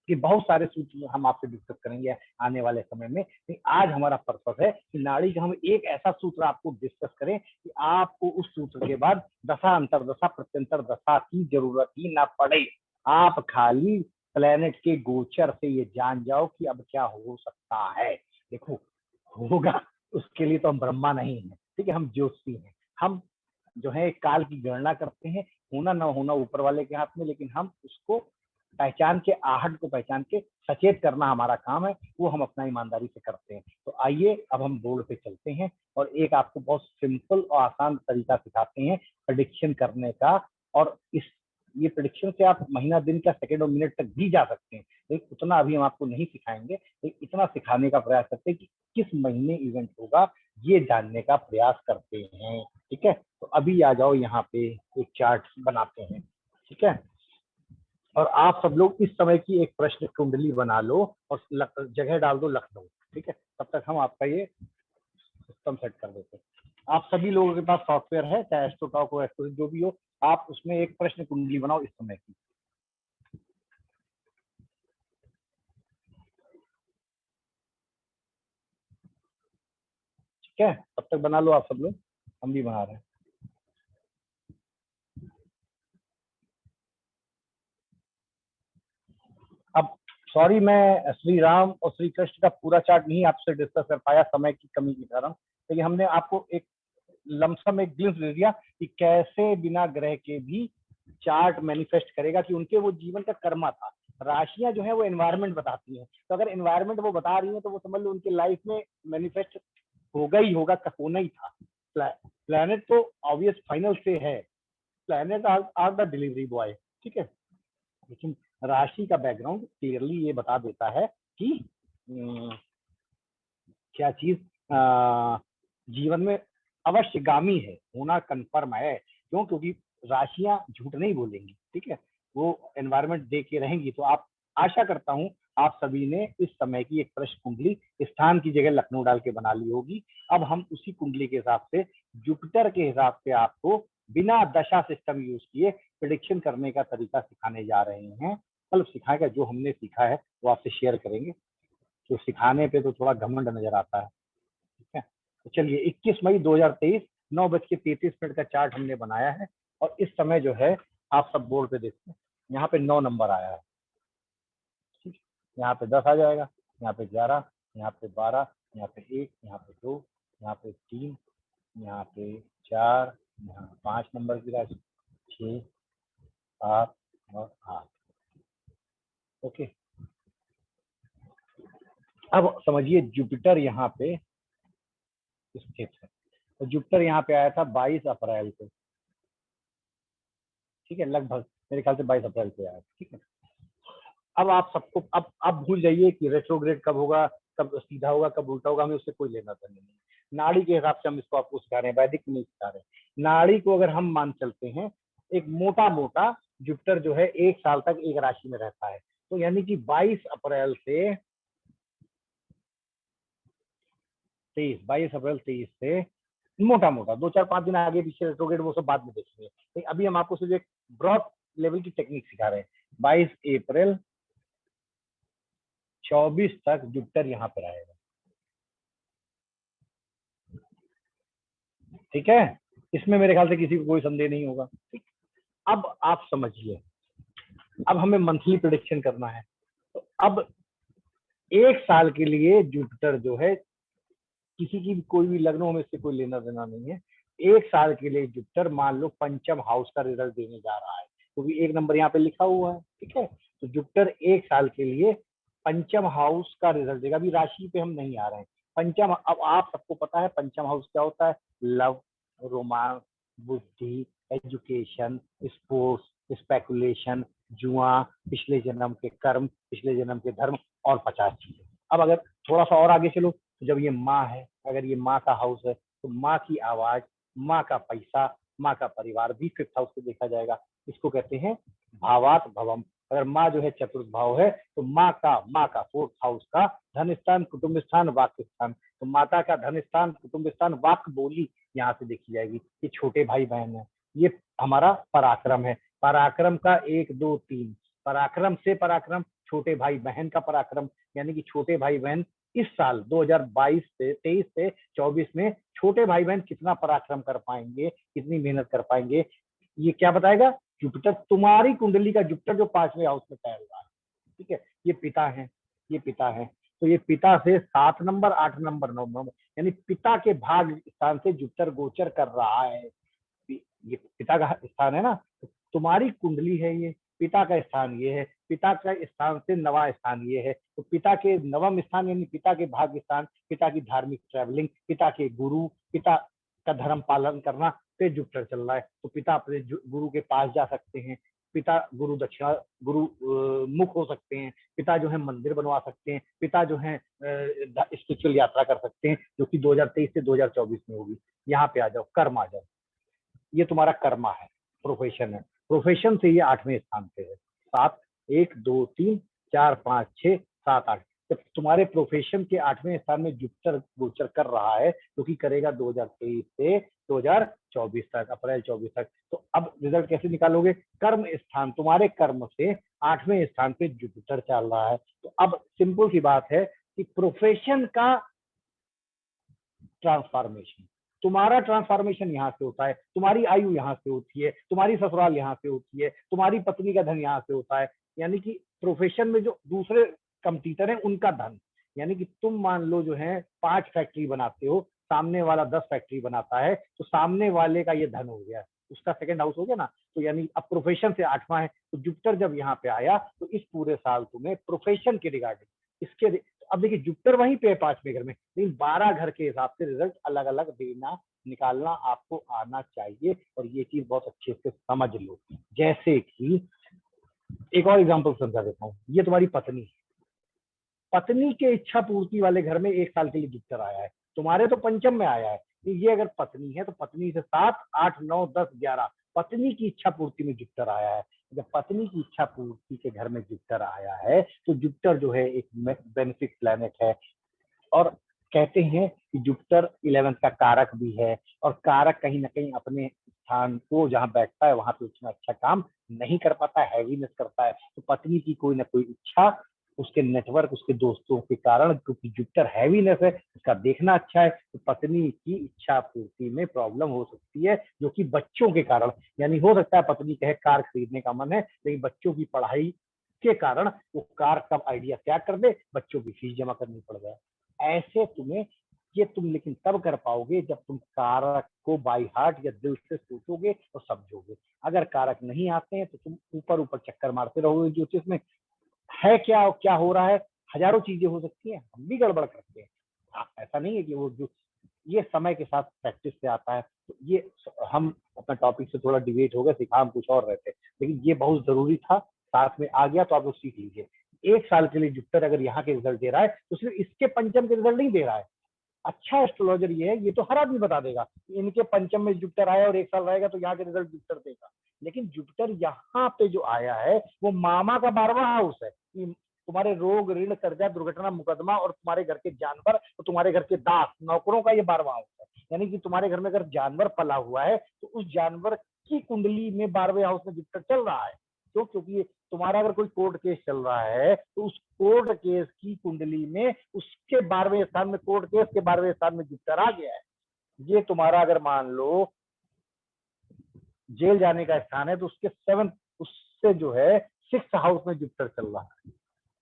के बहुत सारे सूत्र हम आपसे डिस्कस करेंगे आने वाले समय में। आज हमारा पर्पस है कि नाड़ी का हम एक ऐसा सूत्र आपको डिस्कस करें कि आपको उस सूत्र के बाद दशा, अंतरदशा, प्रत्यंतर दशा की जरूरत ही ना पड़े। आप खाली प्लेनेट के गोचर से ये जान जाओ कि अब क्या हो सकता है। देखो, होगा उसके लिए तो हम ब्रह्मा नहीं है, ठीक है, हम ज्योतिषी हैं। हम जो है काल की गणना करते हैं, होना ना होना ऊपर वाले के हाथ में, लेकिन हम उसको पहचान के, आहट को पहचान के सचेत करना हमारा काम है, वो हम अपना ईमानदारी से करते हैं। तो आइए अब हम बोर्ड पे चलते हैं और एक आपको बहुत सिंपल और आसान तरीका सिखाते हैं प्रेडिक्शन करने का। और ये प्रेडिक्शन से आप महीना, दिन का, सेकंड और मिनट तक भी जा सकते हैं, लेकिन उतना अभी हम आपको नहीं सिखाएंगे। लेकिन इतना सिखाने का प्रयास करते हैं कि किस महीने इवेंट होगा, ये जानने का प्रयास करते हैं। ठीक है, तो अभी आ जाओ, यहाँ पे एक चार्ट बनाते हैं। ठीक है, और आप सब लोग इस समय की एक प्रश्न कुंडली बना लो और जगह डाल दो लखनऊ। ठीक है, तब तक हम आपका ये सिस्टम सेट कर देते हैं। आप सभी लोगों के पास सॉफ्टवेयर है, चाहे एस्ट्रोटॉक हो, एस्ट्रो जो भी हो, आप उसमें एक प्रश्न कुंडली बनाओ इस समय की। ठीक है, तब तक बना लो आप सब लोग, हम भी बना रहे हैं। अब सॉरी, मैं श्री राम और श्री कृष्ण का पूरा चार्ट नहीं आपसे डिस्कस कर पाया समय की कमी के कारण, लेकिन हमने आपको एक लमसम एक ग्लिम्स दे दिया कि कैसे बिना ग्रह के भी चार्ट मैनिफेस्ट करेगा, कि उनके वो जीवन का कर्मा था। राशियां जो है वो एनवायरनमेंट बताती हैं, तो अगर एनवायरनमेंट वो बता रही है तो वो समझ लो उनके लाइफ में मैनिफेस्ट होगा ही होगा, होना ही था। प्लैनेट तो ऑब्वियस फाइनल से है, planet are the delivery boy. ठीक है, लेकिन राशि का बैकग्राउंड क्लियरली ये बता देता है कि क्या चीज जीवन में अवश्यगामी है, होना कंफर्म है। क्यों? क्योंकि राशियां झूठ नहीं बोलेंगी। ठीक है, वो एनवायरनमेंट दे के रहेंगी। तो आप, आशा करता हूं आप सभी ने इस समय की एक प्रश्न कुंडली स्थान की जगह लखनऊ डाल के बना ली होगी। अब हम उसी कुंडली के हिसाब से, जुपिटर के हिसाब से आपको बिना दशा सिस्टम यूज किए प्रेडिक्शन करने का तरीका सिखाने जा रहे हैं। मतलब सिखाएगा, जो हमने सीखा है वो आपसे शेयर करेंगे। तो सिखाने पे तो थोड़ा घमंड नजर आता है। ठीक है, तो चलिए 21 मई 2023 9:33 का चार्ट हमने बनाया है। और इस समय जो है आप सब बोर्ड पे देखते हैं, यहाँ पे 9 नंबर आया है। ठीक, यहाँ पे 10 आ जाएगा, यहाँ पे 11, यहाँ पे 12, यहाँ पे 1, यहाँ पे 2, यहाँ पे 3, यहाँ पे 4, यहाँ 5 नंबर की राशि, 6, 7 और 8। ओके, अब समझिए जुपिटर यहाँ पे स्थित है। तो जुपिटर यहाँ पे आया था 22 अप्रैल को। ठीक है, लगभग मेरे ख्याल से 22 अप्रैल को आया। ठीक है, अब आप सबको, अब भूल जाइए कि रेट्रोग्रेड कब होगा, कब सीधा होगा, कब उल्टा होगा, हमें उससे कोई लेना देना नहीं। नाड़ी के हिसाब से हम इसको आपको सिखा रहे हैं, वैदिक नहीं सिखा रहे। नाड़ी को अगर हम मान चलते हैं, एक मोटा मोटा जुपिटर जो है 1 साल तक एक राशि में रहता है। तो यानी कि 22 अप्रैल से 23 से मोटा मोटा 2-4-5 दिन आगे पीछे रेट्रोग्रेड वो सब बाद में देखेंगे। तो अभी हम आपको सिर्फ एक ब्रॉड लेवल की टेक्निक सिखा रहे हैं। 22 अप्रैल 24 तक जुपिटर यहाँ पर आएगा। ठीक है, इसमें मेरे ख्याल से किसी को कोई संदेह नहीं होगा। ठीक, अब आप समझिए, अब हमें मंथली प्रेडिक्शन करना है। तो अब 1 साल के लिए जुपिटर जो है, किसी की कोई भी लग्नों में इससे कोई लेना देना नहीं है। 1 साल के लिए जुपिटर मान लो पंचम हाउस का रिजल्ट देने जा रहा है, क्योंकि तो 1 नंबर यहाँ पे लिखा हुआ है। ठीक है, तो जुपिटर 1 साल के लिए पंचम हाउस का रिजल्ट देगा। अभी राशि पे हम नहीं आ रहे हैं, पंचम। अब आप सबको पता है पंचम हाउस क्या होता है? लव, रोमांस, बुद्धि, एजुकेशन, स्पोर्ट्स, स्पेकुलेशन, जुआ, पिछले जन्म के कर्म, पिछले जन्म के धर्म, और 50 चीजें। अब अगर थोड़ा सा और आगे चलो, तो जब ये माँ है, अगर ये माँ का हाउस है, तो माँ की आवाज, माँ का पैसा, माँ का परिवार भी 5th हाउस से देखा जाएगा। इसको कहते हैं भावात भवम। अगर माँ जो है चतुर्थ भाव है, तो माँ का 4th हाउस का धन स्थान, कुटुंब स्थान, वाक्य स्थान, तो माता का धन स्थान, कुटुंब स्थान, वाक्य बोली यहाँ से देखी जाएगी। ये छोटे भाई बहन है, ये हमारा पराक्रम है। पराक्रम का 1 2 3, पराक्रम से पराक्रम, छोटे भाई बहन का पराक्रम, यानी कि छोटे भाई बहन इस साल 2022 से 23 से 24 में छोटे भाई बहन कितना पराक्रम कर पाएंगे, कितनी मेहनत कर पाएंगे, ये क्या बताएगा? जुपिटर, तुम्हारी कुंडली का जुपिटर जो 5वें हाउस में टहल रहा है, ठीक है, ये पिता है, ये पिता है। तो ये पिता से 7 नंबर, 8 नंबर, 9 नंबर, यानी पिता के भाग स्थान से जुपिटर गोचर कर रहा है। ये पिता का स्थान है ना, तो तुम्हारी कुंडली है, ये पिता का स्थान ये है, पिता का स्थान से नवा स्थान ये है, तो पिता के नवम स्थान यानी पिता के भाग्य स्थान, पिता की धार्मिक ट्रैवलिंग, पिता के गुरु, पिता का धर्म पालन करना पे जुपिटर चल रहा है। तो पिता अपने गुरु के पास जा सकते हैं, पिता गुरु दक्षिणा, गुरु मुख हो सकते हैं, पिता जो है मंदिर बनवा सकते हैं, पिता जो है स्पिरिचुअल यात्रा कर सकते हैं, जो कि 2023 से 2024 में होगी। यहाँ पे आ जाओ, कर्म आ जाओ, ये तुम्हारा कर्मा है, प्रोफेशन है, प्रोफेशन से ये 8वें स्थान पे है। 7 1 2 3 4 5 6 7 8, जब तुम्हारे प्रोफेशन के 8वें स्थान में जुपिटर गोचर कर रहा है, जो कि करेगा 2023 से 2024 तक, अप्रैल 24 तक। तो अब रिजल्ट कैसे निकालोगे? कर्म स्थान, तुम्हारे कर्म से 8वें स्थान पे जुपिटर चल रहा है। तो अब सिंपल सी बात है कि प्रोफेशन का ट्रांसफॉर्मेशन, तुम्हारा ट्रांसफॉर्मेशन यहाँ से होता है, तुम्हारी आयु यहाँ से होती है, तुम्हारी ससुराल यहाँ से होती है, तुम्हारी पत्नी का धन यहाँ से होता है, यानी कि प्रोफेशन में जो दूसरे कंपटीटर हैं उनका धन, यानी कि तुम मान लो जो है 5 फैक्ट्री बनाते हो, सामने वाला 10 फैक्ट्री बनाता है, तो सामने वाले का ये धन हो गया, उसका सेकंड हाउस हो गया ना। तो यानी अब प्रोफेशन से 8वां है, तो जुपिटर जब यहाँ पे आया तो इस पूरे साल तुम्हें प्रोफेशन के रिगार्डिंग इसके, अब देखिए जुपिटर वहीं पे है 5वें घर में, लेकिन 12 घर के हिसाब से रिजल्ट अलग अलग देना, निकालना आपको आना चाहिए, और ये चीज बहुत अच्छे से समझ लो। जैसे कि एक और एग्जांपल समझा देता हूँ, ये तुम्हारी पत्नी है, पत्नी के इच्छा पूर्ति वाले घर में 1 साल के लिए जुपिटर आया है, तुम्हारे तो पंचम में आया है, ये अगर पत्नी है तो पत्नी से 7 8 9 10 11 पत्नी की इच्छा पूर्ति में जुपिटर आया है। जब पत्नी की इच्छा पूर्ति के घर में जुपिटर आया है, तो जुपिटर जो है एक बेनिफिक प्लैनेट है, और कहते हैं कि जुपिटर 11th का कारक भी है, और कारक कहीं ना कहीं अपने स्थान को जहां बैठता है वहां पे उतना अच्छा काम नहीं कर पाता है, हैवीनेस करता है। तो पत्नी की कोई ना कोई इच्छा, उसके नेटवर्क, उसके दोस्तों के कारण, क्योंकि जुपिटर हैवीनेस है, उसका देखना अच्छा है, तो पत्नी की इच्छा पूर्ति में प्रॉब्लम हो सकती है, जो कि बच्चों के कारण, यानी हो सकता है पत्नी कहे कार खरीदने का मन है, लेकिन बच्चों की पढ़ाई के कारण वो कार का आइडिया त्याग कर दे, बच्चों की फीस जमा करनी पड़ जाए। ऐसे तुम्हें ये तुम लेकिन तब कर पाओगे जब तुम कारक को बाई हार्ट या दिल से सोचोगे और समझोगे। अगर कारक नहीं आते हैं तो तुम ऊपर ऊपर चक्कर मारते रहोगे ज्योतिष में, है क्या क्या हो रहा है, हजारों चीजें हो सकती हैं, हम भी गड़बड़ करते हैं। ऐसा नहीं है कि वो जो ये समय के साथ प्रैक्टिस से आता है। तो ये हम अपना टॉपिक से थोड़ा डिबेट हो गया, सिखा हम कुछ और रहते, लेकिन ये बहुत जरूरी था, साथ में आ गया तो आप लोग सीख लीजिए। 1 साल के लिए जुपिटर अगर यहाँ के रिजल्ट दे रहा है तो सिर्फ इसके पंचम के रिजल्ट नहीं दे रहा है। अच्छा एस्ट्रोलॉजर ये है, ये तो हर आदमी बता देगा इनके पंचम में जुपिटर आया और 1 साल रहेगा तो यहाँ के रिजल्ट जुपिटर देगा, लेकिन जुपिटर यहाँ पे जो आया है वो मामा का 12वां हाउस है। तुम्हारे रोग, ऋण, कर्जा, दुर्घटना, मुकदमा, और तुम्हारे घर के जानवर और तुम्हारे घर के दास, नौकरों का ये 12वां हाउस है। यानी कि तुम्हारे घर में अगर जानवर पला हुआ है तो उस जानवर की कुंडली में 12वें हाउस में जुपिटर चल रहा है। क्यों? क्योंकि तुम्हारा अगर कोई कोर्ट केस चल रहा है तो उस कोर्ट केस की कुंडली में उसके 12वें स्थान में, कोर्ट केस के 12वें स्थान में जुपिटर आ गया है। ये तुम्हारा अगर मान लो जेल जाने का स्थान है तो उसके 7th, उससे जो है 6th हाउस में जुपिटर चल रहा है।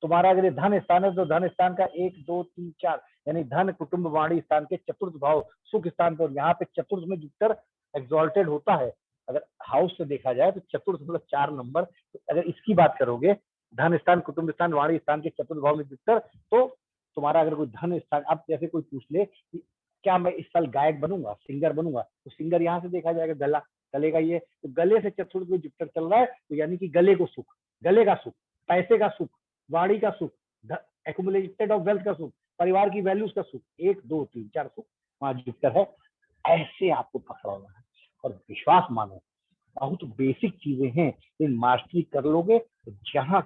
तुम्हारा अगर ये धन स्थान है तो धन स्थान का 1 2 3 4 यानी धन, कुटुंब, वाणी स्थान के 4th भाव, सुख स्थान पर, यहाँ पे 4th में जुपिटर एक्सॉल्टेड होता है। अगर हाउस से देखा जाए तो 4th मतलब 4 नंबर, तो अगर इसकी बात करोगे धन स्थान, कुटुंब स्थान, वाणी स्थान के 4th भाव में जुपिटर, तो तुम्हारा अगर कोई धन स्थान, अब जैसे कोई पूछ ले कि क्या मैं इस साल गायक बनूंगा, सिंगर बनूंगा, तो सिंगर यहाँ से देखा जाएगा गला, गले का ये, तो गले से 4th में जुपिटर चल रहा है, तो यानी कि गले को सुख, गले का सुख, पैसे का सुख, वाणी का सुख, एक्युमुलेटेड ऑफ वेल्थ का सुख, परिवार की वैल्यूज का सुख, 1 2 3 4 सुख वहां जुपिटर है। ऐसे आपको पकड़ना है और विश्वास मानो, बहुत बेसिक चीजें हैं, लेकिन मास्टरी कर लोगे तो जहां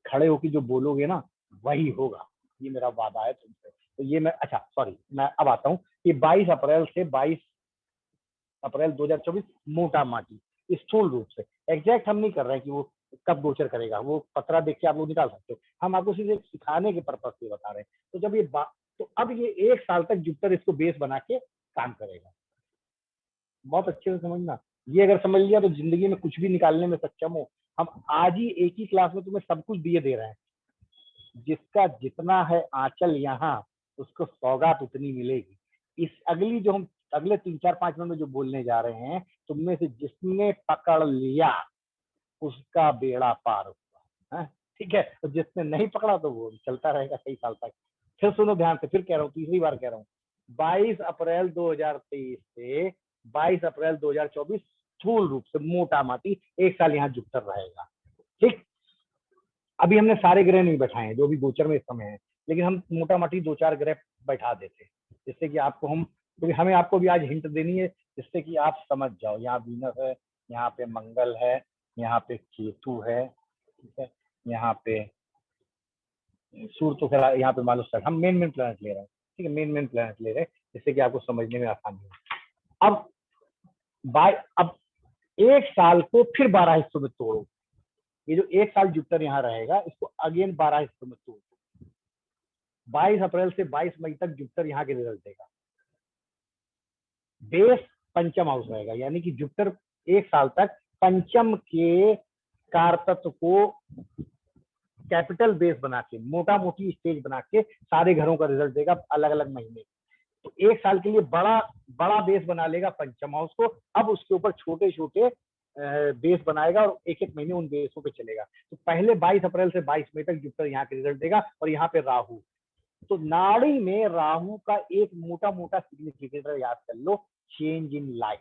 खड़े होकर जो बोलोगे ना वही होगा, ये मेरा वादा है तुमसे। तो ये मैं, अच्छा सॉरी, मैं अब आता हूँ। ये 22 अप्रैल से 22 अप्रैल 2024 मोटा माटी, स्थूल रूप से, एग्जैक्ट हम नहीं कर रहे हैं कि वो कब गोचर करेगा, वो पतरा देख के आप लोग निकाल सकते हो, हम आपको सिर्फ सिखाने के पर्पज से बता रहे हैं। तो जब ये तो अब ये 1 साल तक जुपिटर इसको बेस बना के काम करेगा। बहुत अच्छे से समझना, ये अगर समझ लिया तो जिंदगी में कुछ भी निकालने में सक्षम हो। हम आज ही एक ही क्लास में तुम्हें सब कुछ दिए दे रहे हैं, जिसका जितना है आंचल यहाँ, उसको सौगात उतनी मिलेगी। इस अगली जो हम अगले 3 4 5 मिनट में जो बोलने जा रहे हैं, तुमने से जिसने पकड़ लिया उसका बेड़ा पार हुआ है, ठीक है। तो जिसने नहीं पकड़ा तो वो चलता रहेगा कई साल तक। फिर सुनो ध्यान से, फिर कह रहा हूँ, तीसरी बार कह रहा हूँ, 22 अप्रैल 2023 से 22 अप्रैल 2024 स्थूल रूप से मोटा माटी 1 साल यहाँ जुपिटर रहेगा, ठीक। अभी हमने सारे ग्रह नहीं बैठाए हैं जो भी गोचर में इस समय है, लेकिन हम मोटा माटी 2 4 ग्रह बैठा देते, जिससे कि आपको हम, क्योंकि हमें आपको भी आज हिंट देनी है जिससे कि आप समझ जाओ। यहाँ वीनस है, यहाँ पे मंगल है, यहाँ पे केतु है, ठीक है, यहाँ पे सूर्य तो खैर यहाँ पे मान लो सर, हम मेन प्लैनेट ले रहे हैं, ठीक है, मेन प्लैनेट ले रहे हैं जिससे कि आपको समझने में आसानी हो। अब 1 साल को फिर 12 हिस्सों में तोड़ो। ये जो 1 साल जुपिटर यहाँ रहेगा, इसको अगेन 12 हिस्सों में तोड़ दो। 22 अप्रैल से 22 मई तक जुपिटर यहाँ के रिजल्ट देगा। बेस पंचम हाउस रहेगा, यानी कि जुपिटर 1 साल तक पंचम के कारतत्व को कैपिटल बेस बना के, मोटा मोटी स्टेज बना के सारे घरों का रिजल्ट देगा अलग अलग महीने। तो 1 साल के लिए बड़ा बेस बना लेगा पंचम हाउस को, अब उसके ऊपर छोटे छोटे बेस बनाएगा और एक एक महीने उन बेसों पे चलेगा। तो पहले 22 अप्रैल से 22 मई तक जुपिटर यहाँ के रिजल्ट देगा, और यहाँ पे राहु। तो नाड़ी में राहु का एक मोटा मोटा सिग्निफिकेटर याद कर लो, चेंज इन लाइफ।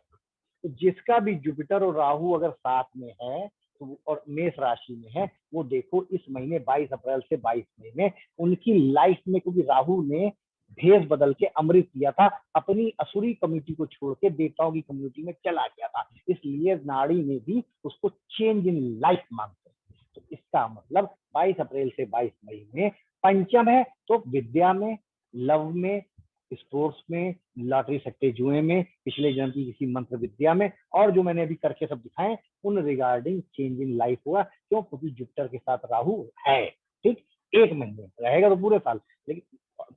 तो जिसका भी जुपिटर और राहु अगर साथ में है तो, और मेष राशि में है, वो देखो इस महीने 22 अप्रैल से 22 मई में उनकी लाइफ में, क्योंकि राहु ने भेष बदल के अमृत किया था, अपनी असुरी कम्युनिटी को छोड़ के देवताओं की कम्युनिटी में चला गया था, इसलिए नाड़ी में भी उसको चेंज इन लाइफ मानते हैं। तो इसका मतलब 22 अप्रैल से 22 मई में पंचम है, तो विद्या में, लव में, स्पोर्ट्स में, लॉटरी सट्टे जुए में, पिछले जन्म की किसी मंत्र विद्या में, और जो मैंने अभी करके सब दिखाए उन रिगार्डिंग चेंज इन लाइफ हुआ। क्यों? क्योंकि जुपिटर के साथ राहु है, ठीक। 1 महीने रहेगा तो पूरे साल, लेकिन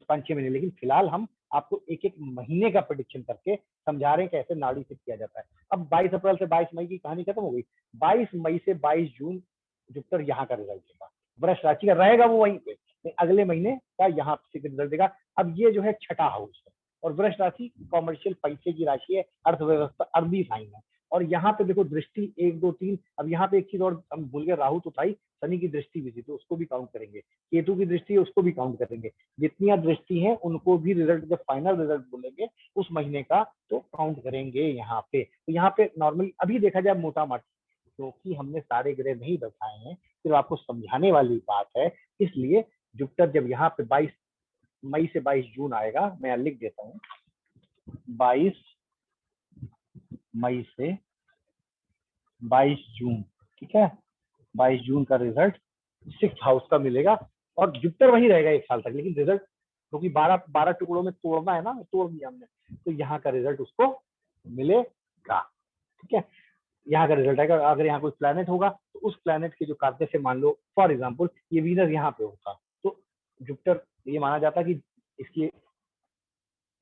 5-6 महीने, लेकिन फिलहाल हम आपको एक एक महीने का प्रेडिक्शन करके समझा रहे हैं कैसे नाड़ी से किया जाता है। अब 22 अप्रैल से 22 मई की कहानी खत्म हो गई। 22 मई से 22 जून जुपिटर यहाँ का रिजल्ट देगा, वृष राशि का रहेगा वो वहीं पे, अगले महीने का यहाँ से रिजल्ट देगा। अब ये जो है छठा हाउस है, और वृष राशि कॉमर्शियल पैसे की राशि है, अर्थव्यवस्था, अर्दी साइन है। और यहाँ पे देखो दृष्टि 1 2 3। अब यहाँ पे एक चीज और हम भूल गए, राहु तो था ही, शनि की दृष्टि भी थी तो उसको भी काउंट करेंगे, केतु की दृष्टि है उसको भी काउंट करेंगे। जितनी दृष्टि है उनको भी रिजल्ट, जब फाइनल रिजल्ट बोलेंगे उस महीने का तो काउंट करेंगे यहाँ पे। तो यहाँ पे नॉर्मली अभी देखा जाए मोटा माटी, क्योंकि हमने सारे ग्रह नहीं बताए हैं, सिर्फ आपको समझाने वाली बात है, इसलिए जुपिटर जब यहाँ पे 22 मई से 22 जून आएगा, मैं लिख देता हूँ, 22 मई से 22 जून, ठीक है, 22 जून का रिजल्ट 6th हाउस का मिलेगा, और जुपिटर वही रहेगा 1 साल तक, लेकिन रिजल्ट क्योंकि 12 टुकड़ों में तोड़ना है ना, तोड़ दिया हमने, तो यहाँ का रिजल्ट उसको मिलेगा, ठीक है। यहाँ का रिजल्ट आएगा। अगर यहाँ कोई प्लैनेट होगा तो उस प्लैनेट के जो कार्य से, मान लो फॉर एग्जांपल ये वीनस यहाँ पे होता, तो जुपिटर, ये माना जाता है कि इसकी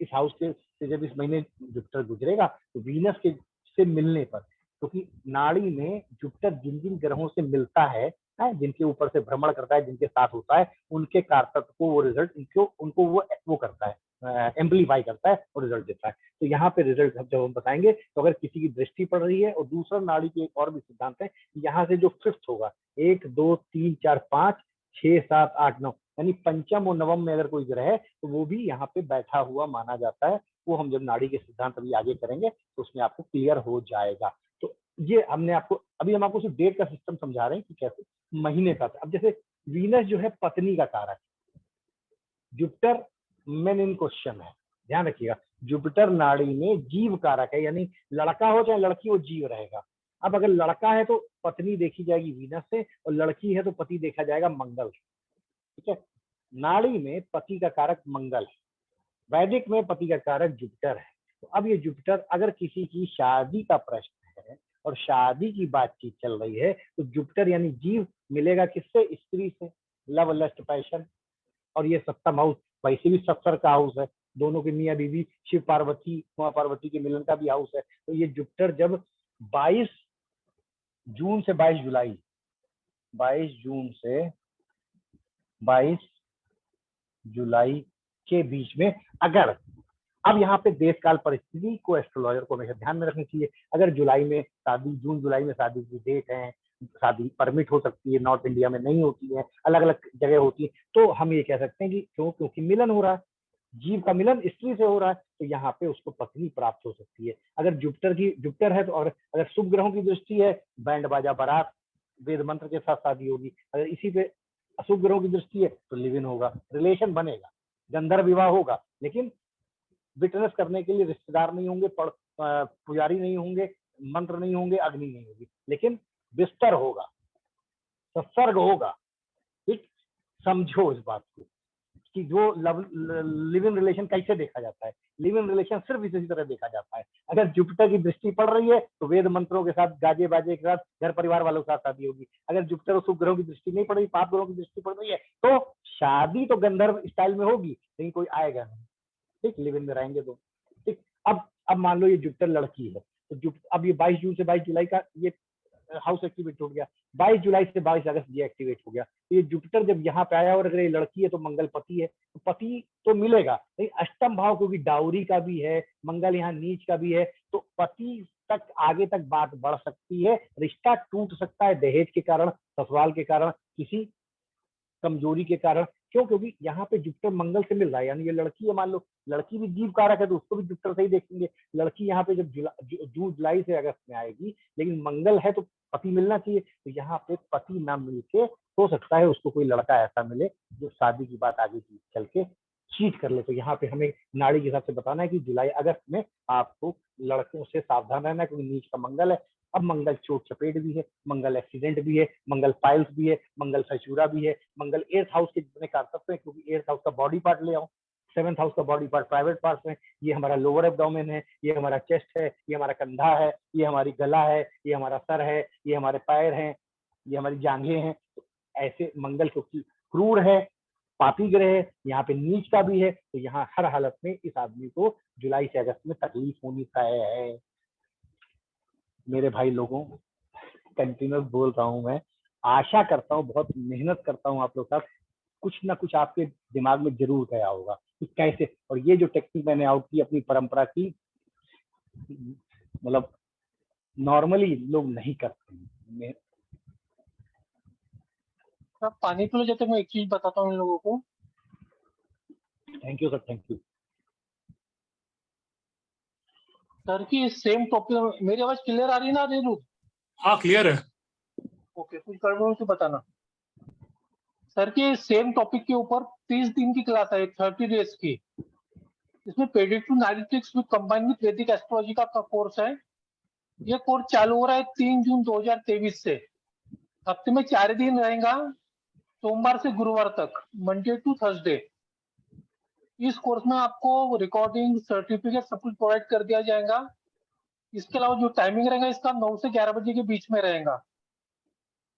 इस हाउस से जब इस महीने जुपिटर गुजरेगा तो वीनस के से मिलने पर, क्योंकि नाड़ी में जुपिटर जिन जिन ग्रहों से मिलता है, जिनके ऊपर से भ्रमण करता है, जिनके साथ होता है, उनके कारतत्व को वो रिजल्ट उनको वो करता है, एम्पलीफाई करता है और रिजल्ट देता है। तो यहाँ पे रिजल्ट जब हम बताएंगे, तो अगर किसी की दृष्टि पड़ रही है, और दूसरा नाड़ी के एक और भी सिद्धांत है, यहाँ से जो 5th होगा, 1 2 3 4 5 6 7 8 9, यानी पंचम और नवम में अगर कोई ग्रह है तो वो भी यहाँ पे बैठा हुआ माना जाता है। वो हम जब नाड़ी के सिद्धांत अभी आगे करेंगे तो उसमें आपको क्लियर हो जाएगा। तो ये हमने आपको, अभी हम आपको सिर्फ डेट का सिस्टम समझा रहे हैं कि कैसे महीने का। अब जैसे वीनस जो है पत्नी का कारक, जुपिटर मेन इन क्वेश्चन है, ध्यान रखिएगा। जुपिटर नाड़ी में जीव कारक है, यानी लड़का हो चाहे लड़की हो जीव रहेगा। अब अगर लड़का है तो पत्नी देखी जाएगी वीनस से, और लड़की है तो पति देखा जाएगा मंगल से, ठीक है। नाड़ी में पति का कारक मंगल है, वैदिक में पति का कारक जुपिटर है। तो अब ये जुपिटर, अगर किसी की शादी का प्रश्न है और शादी की बातचीत चल रही है, तो जुपिटर यानी जीव मिलेगा किससे? स्त्री से, लव लस्ट पैशन। और ये सप्तम हाउस वैसे भी सत्सर का हाउस है, दोनों के मियाँ बीवी शिव पार्वती, उमा पार्वती के मिलन का भी हाउस है। तो ये जुपिटर जब 22 जून से 22 जुलाई, 22 जून से 22 जुलाई के बीच में, अगर, अब यहाँ पे देश काल परिस्थिति को एस्ट्रोलॉजर को हमेशा ध्यान में रखनी चाहिए। अगर जुलाई में शादी, जून जुलाई में शादी की डेट है, शादी परमिट हो सकती है, नॉर्थ इंडिया में नहीं होती है, अलग अलग जगह होती है, तो हम ये कह सकते हैं कि क्योंकि मिलन हो रहा है, जीव का मिलन स्त्री से हो रहा है, तो यहाँ पे उसको पत्नी प्राप्त हो सकती है। अगर जुपिटर है तो, और अगर शुभ ग्रहों की दृष्टि है, बैंड बाजा बारात वेद मंत्र के साथ शादी होगी। अगर इसी पे अशुभ ग्रहों की दृष्टि है तो लिव इन होगा, रिलेशन बनेगा, गंधर्व विवाह होगा, लेकिन विटनेस करने के लिए रिश्तेदार नहीं होंगे, पुजारी नहीं होंगे, मंत्र नहीं होंगे, अग्नि नहीं होगी, लेकिन बिस्तर होगा, सत्सर्ग होगा। ठीक, समझो इस बात को कि जो लिव इन रिलेशन कैसे देखा जाता है। लिव इन रिलेशन सिर्फ इसी तरह देखा जाता है। अगर जुपिटर की दृष्टि पड़ रही है तो वेद मंत्रों के साथ, गाजे बाजे के साथ, घर परिवार वालों के साथ शादी होगी। अगर जुपिटर और शुभ ग्रहों की दृष्टि नहीं पड़ रही, पाप ग्रहों की दृष्टि पड़ रही है, तो शादी तो गंधर्व स्टाइल में होगी, लेकिन कोई आएगा नहीं। ठीक, लिव इन में रहेंगे तो। ठीक, अब मान लो ये जुपिटर लड़की है, तो अब ये 22 जून से 22 जुलाई का ये हाउस एक्टिवेट हो गया, 22 जुलाई से 22 अगस्त ये एक्टिवेट हो गया। तो ये जुपिटर जब यहाँ पे आया, और अगर ये लड़की है तो मंगल पति है, तो पति तो मिलेगा, लेकिन अष्टम भाव क्योंकि डाउरी का भी है, मंगल यहाँ नीच का भी है, तो पति तक आगे तक बात बढ़ सकती है, रिश्ता टूट सकता है दहेज के कारण, ससुराल के कारण, किसी कमजोरी के कारण। क्यों? क्योंकि यहाँ पे जुपिटर मंगल से मिल रहा है, यानी ये लड़की है, मान लो लड़की भी जीव कारक है तो उसको भी जुपिटर से ही देखेंगे। लड़की यहाँ पे जब जून जुलाई से अगस्त में आएगी, लेकिन मंगल है तो पति मिलना चाहिए, तो यहाँ पे पति ना मिलके हो सकता है उसको कोई लड़का ऐसा मिले जो शादी की बात आगे चल के चीट कर ले। तो यहाँ पे हमें नाड़ी के हिसाब से बताना है कि जुलाई अगस्त में आपको लड़कों से सावधान रहना है, क्योंकि नीच का मंगल है। अब मंगल चोट चपेट भी है, मंगल एक्सीडेंट भी है, मंगल पाइल्स भी है, मंगल फैचूरा भी है, मंगल 8th हाउस के जितने कारतत्व है, क्योंकि 8th हाउस का बॉडी पार्ट ले आओ, 7th हाउस का बॉडी पार्ट प्राइवेट पार्ट में, ये हमारा लोअर एब्डोमेन है, ये हमारा चेस्ट है, ये हमारा कंधा है, ये हमारी गला है, ये हमारा सर है, ये हमारे पैर हैं, ये हमारी जांघें हैं। तो ऐसे मंगल क्योंकि क्रूर है, पापी ग्रह है, यहाँ पे नीच का भी है, तो यहाँ हर हालत में इस आदमी को जुलाई से अगस्त में तकलीफ होनी तय है। मेरे भाई लोगों, कंटिन्यूस बोल रहा हूँ मैं, आशा करता हूँ, बहुत मेहनत करता हूँ आप लोग साथ, कुछ ना कुछ आपके दिमाग में जरूर गया होगा कि कैसे। और ये जो टेक्निक मैंने आउट की अपनी परंपरा की, मतलब नॉर्मली लोग नहीं करते। आप पानी पी लो, जब तक मैं एक चीज बताता हूँ इन लोगों को। Thank you sir, thank you sir की सेम टॉपिक, मेरी आवाज क्लियर आ रही है ना रेनू? हाँ क्लियर है। ओके, कुछ गड़बड़ हो तो बताना। सर के सेम टॉपिक के ऊपर 30 दिन की क्लास है, 30 डेज की। इसमें प्रेडिक्टिव नाइटिक्स विद कंबाइंड विद वैदिक एस्ट्रोलॉजी का कोर्स है। ये कोर्स चालू हो रहा है 3 जून 2023 से। हफ्ते में 4 दिन रहेगा, सोमवार से गुरुवार तक, मंडे टू थर्सडे। इस कोर्स में आपको रिकॉर्डिंग, सर्टिफिकेट सब कुछ प्रोवाइड कर दिया जाएगा। इसके अलावा जो टाइमिंग रहेगा इसका 9 से 11 बजे के बीच में रहेगा।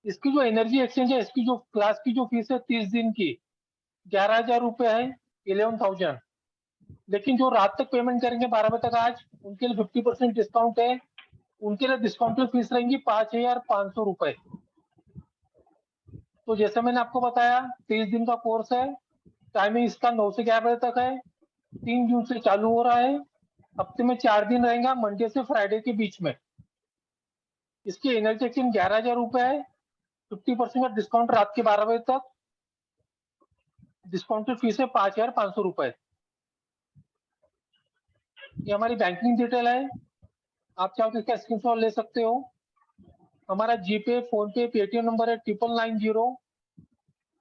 इसकी जो एनर्जी एक्सचेंज है, इसकी जो क्लास की जो फीस है 30 दिन की 11,000 रुपए है, 11,000। लेकिन जो रात तक पेमेंट करेंगे 12 बजे तक आज, उनके लिए 50% डिस्काउंट है। उनके लिए डिस्काउंटेड फीस रहेंगी 5,500 रुपए। तो जैसे मैंने आपको बताया 30 दिन का कोर्स है, टाइमिंग इसका 9 से 11 बजे तक है, 3 जून से चालू हो रहा है। हफ्ते में 4 दिन रहेगा, मंडे से फ्राइडे के बीच में। इसकी एनर्जी एक्सचेंज 11,000 रुपए है, 50% का डिस्काउंट रात के 12 बजे तक। डिस्काउंटेड फीस है 5,500 रुपए। ये हमारी बैंकिंग डिटेल है, आप चाहो तो इसका स्क्रीनशॉट ले सकते हो। हमारा जीपे, फोन पे, पेटीएम नंबर है 9990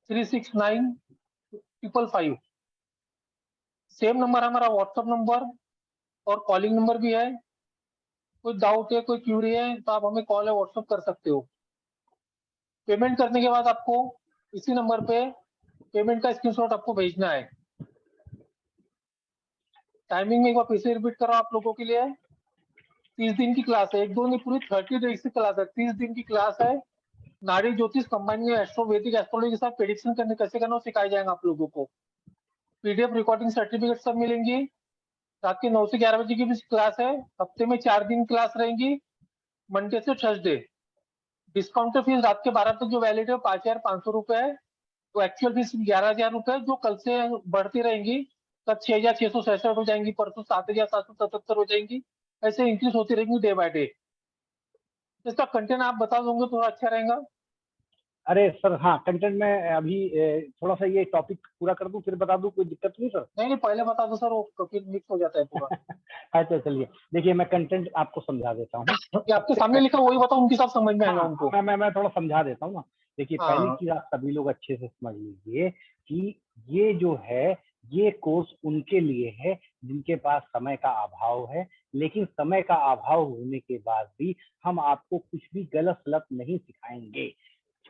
369 555। सेम नंबर हमारा व्हाट्सएप नंबर और कॉलिंग नंबर भी है। कोई डाउट है, कोई क्यूरी है तो आप हमें कॉल या व्हाट्सएप कर सकते हो। पेमेंट करने के बाद आपको इसी नंबर पे पेमेंट का स्क्रीनशॉट आपको भेजना है। टाइमिंग में एक बार फिर से रिपीट करो आप लोगों के लिए। 30 दिन की क्लास है, एक दो नहीं, पूरी 30 डेज की क्लास है। 30 दिन की क्लास है। नाड़ी ज्योतिष कंबाइन में एस्ट्रो वैदिक एस्ट्रोलॉजी के साथ प्रेडिक्शन करने कैसे करना वो सिखाया जाएगा आप लोगों को। पीडीएफ रिकॉर्डिंग सर्टिफिकेट सब मिलेंगी। रात के 9 से 11 बजे की भी क्लास है। हफ्ते में 4 दिन क्लास रहेंगी, मंडे से थर्सडे। डिस्काउंटेड फीस रात के 12 तक जो वैलिड है 5,500 रुपए है। तो एक्चुअल फीस 11,000 रुपए, जो कल से बढ़ती रहेंगी। कल 6,667 हो जाएंगी, परसों 7,777 हो जाएंगी। ऐसे इंक्रीज होती रहेंगी डे बाय डे। इसका कंटेंट आप बता दोगे थोड़ा अच्छा रहेगा। अरे सर, हाँ, कंटेंट में अभी थोड़ा सा ये टॉपिक पूरा कर दूं फिर बता दूं, कोई दिक्कत नहीं सर? नहीं पहले बता दो सर, वो फिर मिक्स हो जाता है पूरा। अच्छा चलिए, देखिए मैं कंटेंट आपको समझा देता हूँ। ये आपके सामने लिखा वही बताओ, उनके साथ समझ में आएगा हाँ, उनको। मैं थोड़ा समझा देता हूँ ना। देखिए, पहली हाँ चीज आप सभी लोग अच्छे से समझ लीजिए कि ये जो है, ये कोर्स उनके लिए है जिनके पास समय का अभाव है। लेकिन समय का अभाव होने के बाद भी हम आपको कुछ भी गलत सलत नहीं सिखाएंगे।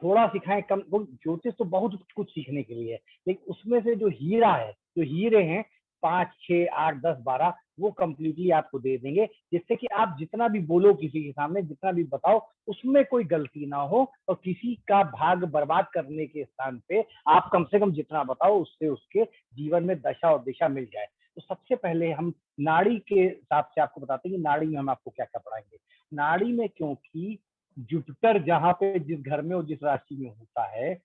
थोड़ा सिखाएं कम, ज्योतिष तो बहुत कुछ सीखने के लिए है, लेकिन उसमें से जो हीरा है, जो हीरे हैं 5, 6, 8, 10, 12, वो कंप्लीटली आपको दे देंगे, जिससे कि आप जितना भी बोलो किसी के सामने, जितना भी बताओ, उसमें कोई गलती ना हो और किसी का भाग बर्बाद करने के स्थान पे आप कम से कम जितना बताओ उससे उसके जीवन में दशा और दिशा मिल जाए। तो सबसे पहले हम नाड़ी के हिसाब से आपको बताते हैं कि नाड़ी में हम आपको क्या क्या पढ़ाएंगे। नाड़ी में, क्योंकि जुपिटर जहां पे जिस घर में और जिस राशि में होता है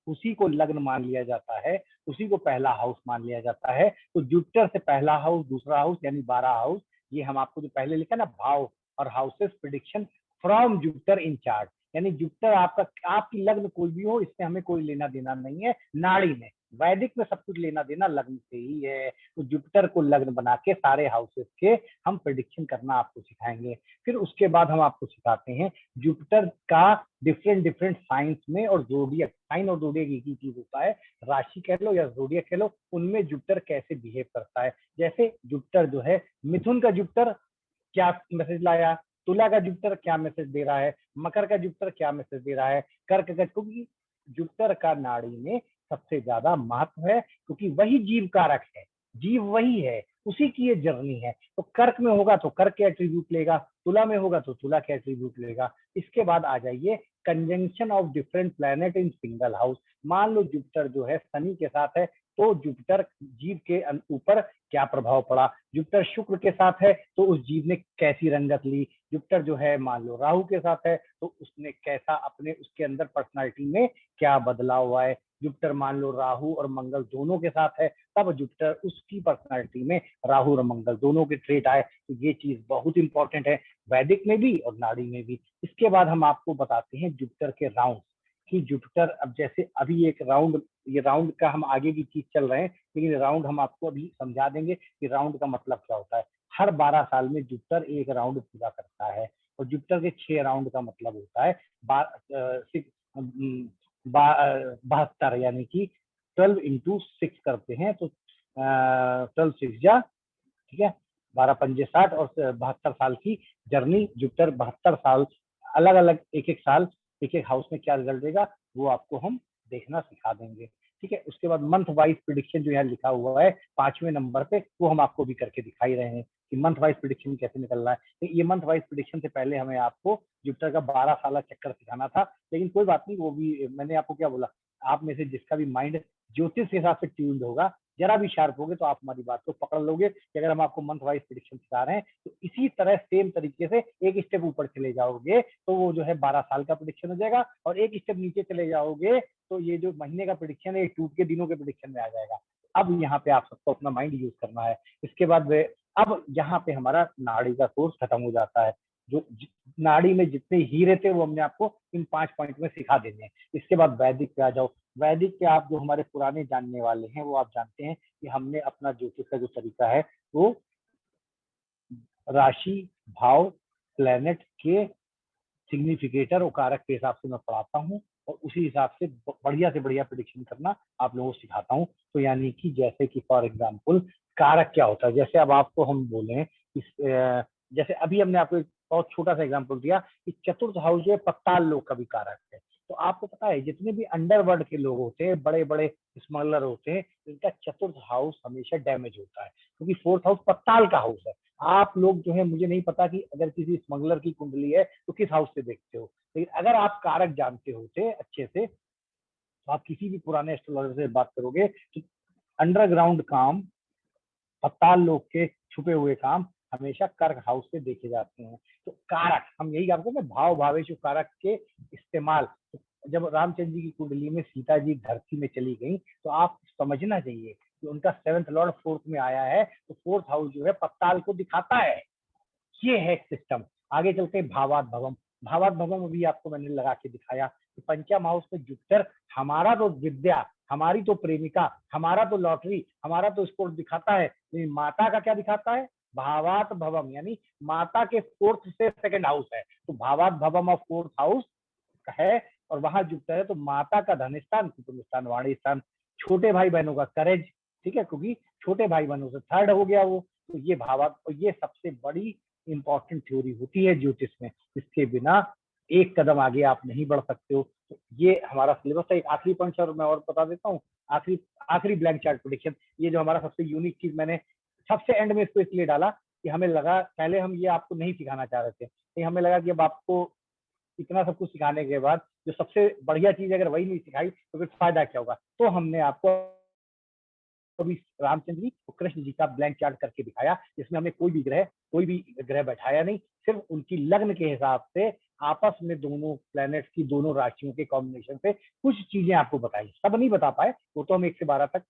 उसी को लग्न मान लिया जाता है, उसी को पहला हाउस मान लिया जाता है। तो जुपिटर से पहला हाउस, दूसरा हाउस यानी 12 हाउस, ये हम आपको जो पहले लिखा ना, भाव और houses prediction from Jupiter in chart, यानी जुपिटर आपका, आपकी लग्न कोई भी हो, इससे हमें कोई लेना देना नहीं है। नाड़ी में, वैदिक में सब कुछ लेना देना लग्न से ही है। तो जुपिटर को लग्न बना के सारे हाउसेस के हम प्रेडिक्शन करना आपको सिखाएंगे। फिर उसके बाद हम आपको सिखाते हैं जुपिटर का डिफरेंट साइंस में, और जोडियक, साइन और जोडियक एक ही चीज होता है, राशि कह लो या जोडियक कह लो, उनमें जुपिटर कैसे बिहेव करता है। जैसे जुपिटर जो है, मिथुन का जुपिटर क्या मैसेज लाया, तुला का जुपिटर क्या मैसेज दे रहा है, मकर का जुपिटर क्या मैसेज दे रहा है, कर्क का, क्योंकि जुपिटर का नाड़ी में सबसे ज्यादा महत्व है, क्योंकि वही जीव कारक है, जीव वही है, उसी की ये जर्नी है। तो कर्क में होगा तो कर्क के एट्रीब्यूट लेगा, तुला में होगा तो तुला के एट्रीब्यूट लेगा। इसके बाद आ जाइए conjunction of different planet in single house. मान लो जुपिटर जो है शनि के साथ है, तो जुपिटर जीव के ऊपर क्या प्रभाव पड़ा। जुपिटर शुक्र के साथ है तो उस जीव ने कैसी रंगत ली। जुपिटर जो है मान लो राहु के साथ है तो उसने कैसा अपने, उसके अंदर पर्सनालिटी में क्या बदलाव हुआ है। जुपिटर मान लो राहु और मंगल दोनों के साथ है, तब जुपिटर उसकी पर्सनालिटी में राहु और मंगल दोनों के ट्रेट आए। तो ये चीज बहुत इंपॉर्टेंट है, वैदिक में भी और नाड़ी में भी। इसके बाद हम आपको बताते हैं जुपिटर के राउंड, कि जुपिटर, अब जैसे अभी एक राउंड, ये राउंड का हम आगे की चीज चल रहे हैं, लेकिन राउंड हम आपको अभी समझा देंगे कि राउंड का मतलब क्या होता है। हर 12 साल में जुपिटर एक राउंड पूरा करता है, और जुपिटर के 6 राउंड का मतलब होता है 72, यानी कि 12 into 6 करते हैं तो 12 6 जा, ठीक है, 12 पंजे 60, और 72 साल की जर्नी जुपिटर 72 साल, अलग अलग एक एक साल एक एक हाउस में क्या रिजल्ट देगा वो आपको हम देखना सिखा देंगे। ठीक है, उसके बाद मंथ वाइज प्रिडिक्शन जो यहाँ लिखा हुआ है 5वें नंबर पे, वो हम आपको भी करके दिखाई रहे हैं कि मंथ वाइज प्रिडिक्शन कैसे निकल रहा है। तो ये मंथ वाइज प्रिडिक्शन से पहले हमें आपको जुपिटर का 12 साल चक्कर सिखाना था, लेकिन कोई बात नहीं, वो भी मैंने आपको क्या बोला, आप में से जिसका भी माइंड ज्योतिष के हिसाब से ट्यून्ड होगा, जरा भी शार्प होगे तो आप हमारी बात को पकड़ लोगे कि अगर हम आपको मंथ वाइज प्रेडिक्शन सिखा रहे हैं तो इसी तरह सेम तरीके से एक स्टेप ऊपर चले जाओगे तो वो जो है 12 साल का प्रेडिक्शन हो जाएगा, और एक स्टेप नीचे चले जाओगे तो ये जो महीने का प्रेडिक्शन है टूट के दिनों के प्रेडिक्शन में आ जाएगा। अब यहाँ पे आप सबको अपना माइंड यूज करना है। इसके बाद अब यहाँ पे हमारा नाड़ी का कोर्स खत्म हो जाता है। जो नाड़ी में जितने हीरे थे वो हमने आपको इन 5 पॉइंट में सिखा देने हैं। इसके बाद वैदिक पे आ जाओ। वैदिक पे आप जो हमारे पुराने जानने वाले हैं वो आप जानते हैं कि हमने अपना ज्योतिष का जो तरीका है वो राशि, भाव, प्लेनेट के सिग्निफिकेटर और कारक के हिसाब से मैं पढ़ाता हूँ। और उसी हिसाब से बढ़िया से बढ़िया प्रिडिक्शन करना आप लोगों को सिखाता हूँ। तो यानी कि जैसे कि फॉर एग्जाम्पल कारक क्या होता है, जैसे अब आपको हम बोले जैसे अभी हमने आपको एक बहुत छोटा सा एग्जाम्पल दिया कि चतुर्थ हाउस जो है पत्ताल लोग का भी कारक है। तो आपको पता है जितने भी अंडरवर्ल्ड के लोग होते हैं, बड़े बड़े स्मगलर होते हैं, इनका चतुर्थ हाउस हमेशा डैमेज होता है, क्योंकि फोर्थ हाउस पत्ताल का हाउस है। आप लोग जो है, मुझे नहीं पता कि अगर किसी स्मगलर की कुंडली है तो किस हाउस से देखते हो, लेकिन अगर आप कारक जानते होते अच्छे से तो आप किसी भी पुराने एस्ट्रोलॉजर से बात करोगे तो अंडरग्राउंड काम, पत्ताल लोग के छुपे हुए काम हमेशा कर्क हाउस से देखे जाते हैं। तो कारक हम यही आपको ना भाव भावेश कारक के इस्तेमाल, जब रामचंद्र जी की कुंडली में सीता जी धरती में चली गई तो आप समझना चाहिए कि उनका 7th लॉर्ड 4th में आया है, तो 4th हाउस जो है पत्ताल को दिखाता है। ये है सिस्टम। आगे चलते भावात भवम। भावात भवम अभी आपको मैंने लगा के दिखाया कि पंचम हाउस में जुपिटर हमारा तो विद्या, हमारी तो प्रेमिका, हमारा तो लॉटरी, हमारा तो स्पोर्ट दिखाता है, लेकिन माता का क्या दिखाता है? भावात भवम, यानी माता के 4th से 2nd हाउस है। तो भावात भवम ऑफ 4th हाउस है और वहां जुपिटर है, तो माता का धन स्थान, कुटुंब स्थान, वाणी स्थान, छोटे भाई बहनों का करेज, ठीक है, क्योंकि छोटे भाई बहनों से 3rd हो गया वो। तो ये भावात, और ये सबसे बड़ी इंपॉर्टेंट थ्योरी होती है ज्योतिष में, इसके बिना एक कदम आगे आप नहीं बढ़ सकते हो। तो ये हमारा सिलेबस था। एक आखिरी पॉइंट सर मैं और बता देता हूँ, आखिरी ब्लैंक चार्ट प्रेडिक्शन, ये जो हमारा सबसे यूनिक चीज, मैंने सबसे एंड में इसको इसलिए डाला कि हमें लगा पहले हम ये आपको नहीं सिखाना चाह रहे थे, तो हमें लगा कि अब आपको इतना सब कुछ सिखाने के बाद जो सबसे बढ़िया चीज अगर वही नहीं सिखाई तो फिर फायदा क्या होगा। तो हमने आपको अभी रामचंद्र जी और कृष्ण जी का ब्लैंक चार्ट करके दिखाया, जिसमें हमने कोई भी ग्रह बैठाया नहीं, सिर्फ उनकी लग्न के हिसाब से आपस में दोनों प्लैनेट्स की, दोनों राशियों के कॉम्बिनेशन से कुछ चीजें आपको बताई। सब नहीं बता पाए, वो तो हम 1 से 12 तक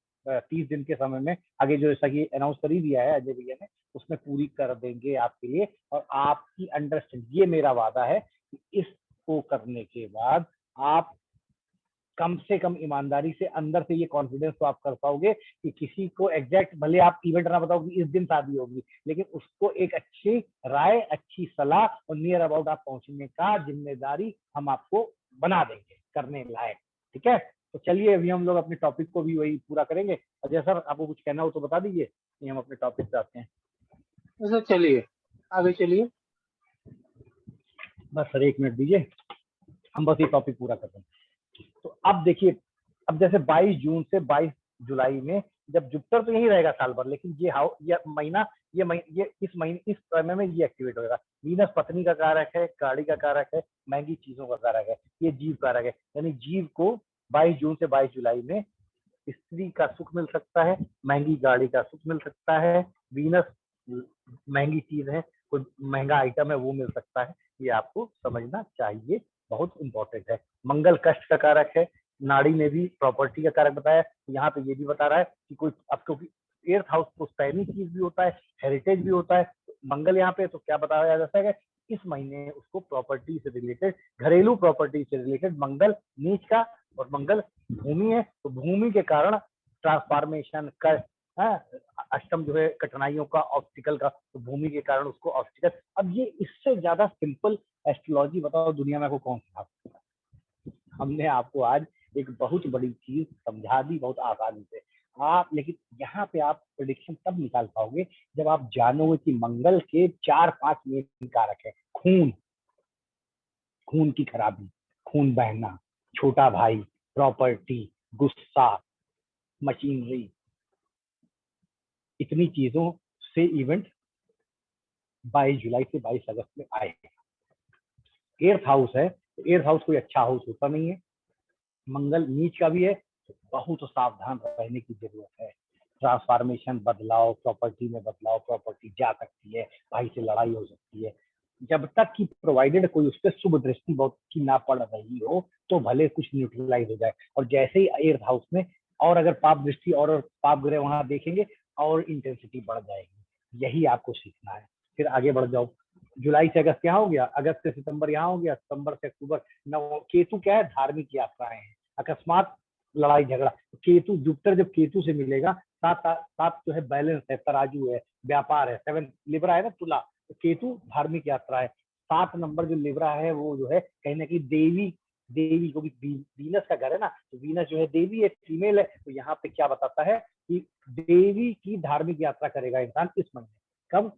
30 दिन के समय में आगे जो जैसा कि अनाउंस कर ही दिया है अजय भैया ने, उसमें पूरी कर देंगे आपके लिए। और आपकी अंडरस्टैंड, ये मेरा वादा है कि इसको करने के बाद आप कम से कम ईमानदारी से अंदर से ये कॉन्फिडेंस तो आप कर पाओगे कि किसी को एग्जैक्ट, भले आप इवेंट ना बताओ कि इस दिन शादी होगी, लेकिन उसको एक अच्छी राय, अच्छी सलाह और नियर अबाउट आप पहुंचने का जिम्मेदारी हम आपको बना देंगे करने लायक। ठीक है, तो चलिए अभी हम लोग अपने टॉपिक को भी वही पूरा करेंगे। अजय सर आपको कुछ कहना हो तो बता दीजिए, कि हम अपने टॉपिक पे आते हैं। सर चलिए आगे चलिए। बस सर 1 मिनट दीजिए, हम बस ये टॉपिक पूरा कर दें। तो अब देखिए, अब जैसे 22 जून से 22 जुलाई में जब जुपिटर तो यही रहेगा साल भर, लेकिन ये महीना, इस समय में ये एक्टिवेट होगा। वीनस पत्नी का कारक है, गाड़ी का कारक है, महंगी चीजों का कारक है, ये जीव कारक है। यानी जीव को 22 जून से 22 जुलाई में स्त्री का सुख मिल सकता है, महंगी गाड़ी का सुख मिल सकता है, वीनस महंगी चीज है, कोई महंगा आइटम है वो मिल सकता है। ये आपको समझना चाहिए, बहुत इंपॉर्टेंट है। मंगल कष्ट का कारक है, नाड़ी में भी प्रॉपर्टी का कारक बताया, यहाँ पे ये भी बता रहा है कि कोई अब, क्योंकि 8th हाउस पुश्तैनी चीज भी होता है, हेरिटेज भी होता है, मंगल यहाँ पे, तो क्या बताया जाता है कि इस महीने उसको प्रॉपर्टी से रिलेटेड, घरेलू प्रॉपर्टी से रिलेटेड मंगल नीच का, और मंगल भूमि है, तो भूमि के कारण ट्रांसफॉर्मेशन कर, अष्टम जो है कठिनाइयों का, ऑब्स्टिकल का, तो भूमि के कारण उसको ऑब्स्टिकल। अब ये इससे ज्यादा सिंपल एस्ट्रोलॉजी बताओ दुनिया में आपको कौन सा? हमने आपको आज एक बहुत बड़ी चीज समझा दी, बहुत आसानी से। आप लेकिन यहाँ पे आप प्रेडिक्शन तब निकाल पाओगे जब आप जानोगे कि मंगल के 4-5 मेन कारक है। खून की खराबी, खून बहना, छोटा भाई, प्रॉपर्टी, गुस्सा, मशीनरी, इतनी चीजों से इवेंट 22 जुलाई से 22 अगस्त में आएगा। 8th हाउस है, तो 8th हाउस कोई अच्छा हाउस होता नहीं है, मंगल नीच का भी है, तो बहुत सावधान रहने की जरूरत है। ट्रांसफॉर्मेशन, बदलाव, प्रॉपर्टी में बदलाव, प्रॉपर्टी जा सकती है, भाई से लड़ाई हो सकती है। जब तक कि प्रोवाइडेड कोई उस पर शुभ दृष्टि बहुत अच्छी ना पड़ रही हो तो भले कुछ न्यूट्रलाइज हो जाए। और जैसे ही 8th हाउस में और अगर पाप दृष्टि और पाप ग्रह वहां देखेंगे और इंटेंसिटी बढ़ जाएगी। यही आपको सीखना है। फिर आगे बढ़ जाओ, जुलाई से अगस्त यहाँ हो गया, अगस्त से सितंबर यहाँ हो गया, सितंबर से अक्टूबर। केतु क्या है? धार्मिक यात्राएं हैं, अकस्मात लड़ाई झगड़ा। केतु, जुपिटर जब केतु से मिलेगा, सात जो है बैलेंस है, तराजू है, व्यापार है, 7 लिब्रा है ना, तुला, तो केतु धार्मिक यात्रा है। 7 नंबर जो लिब्रा है वो जो है कहीं ना कहीं देवी देवी को भी वीनस का घर है ना, तो वीनस जो है देवी है, फीमेल है। तो यहाँ पे क्या बताता है कि देवी की धार्मिक यात्रा करेगा इंसान इस महीने। कब?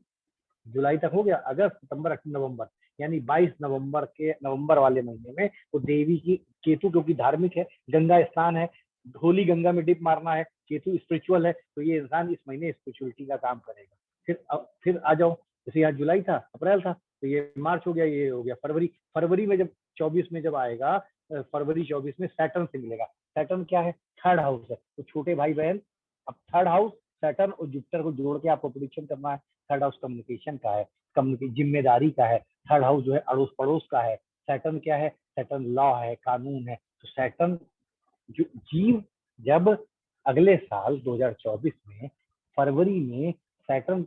जुलाई तक हो गया, अगस्त, सितंबर, अक्टूबर, नवंबर, यानी 22 नवंबर के नवंबर वाले महीने में वो देवी की, केतु क्योंकि धार्मिक है, गंगा स्नान है, होली गंगा में डिप मारना है, केतु स्पिरिचुअल है, तो ये इंसान इस महीने स्पिरिचुअलिटी का काम करेगा। फिर आ जाओ, जैसे यहाँ जुलाई था, अप्रैल था, तो ये मार्च हो गया, ये हो गया फरवरी। फरवरी में जब 24 में जब आएगा, फरवरी 24 में सैटर्न से मिलेगा। सैटर्न क्या है? थर्ड हाउस है। तो छोटे भाई बहन, अब थर्ड हाउस सैटर्न और जुपिटर को जोड़ के आपको प्रेडिक्शन करना है। थर्ड हाउस कम्युनिकेशन का है, जिम्मेदारी का है। थर्ड हाउस जो है अड़ोस पड़ोस का है। सैटर्न क्या है? सैटर्न लॉ है, कानून है। तो सैटर्न जीव जब अगले साल 2024 में फरवरी में सैटर्न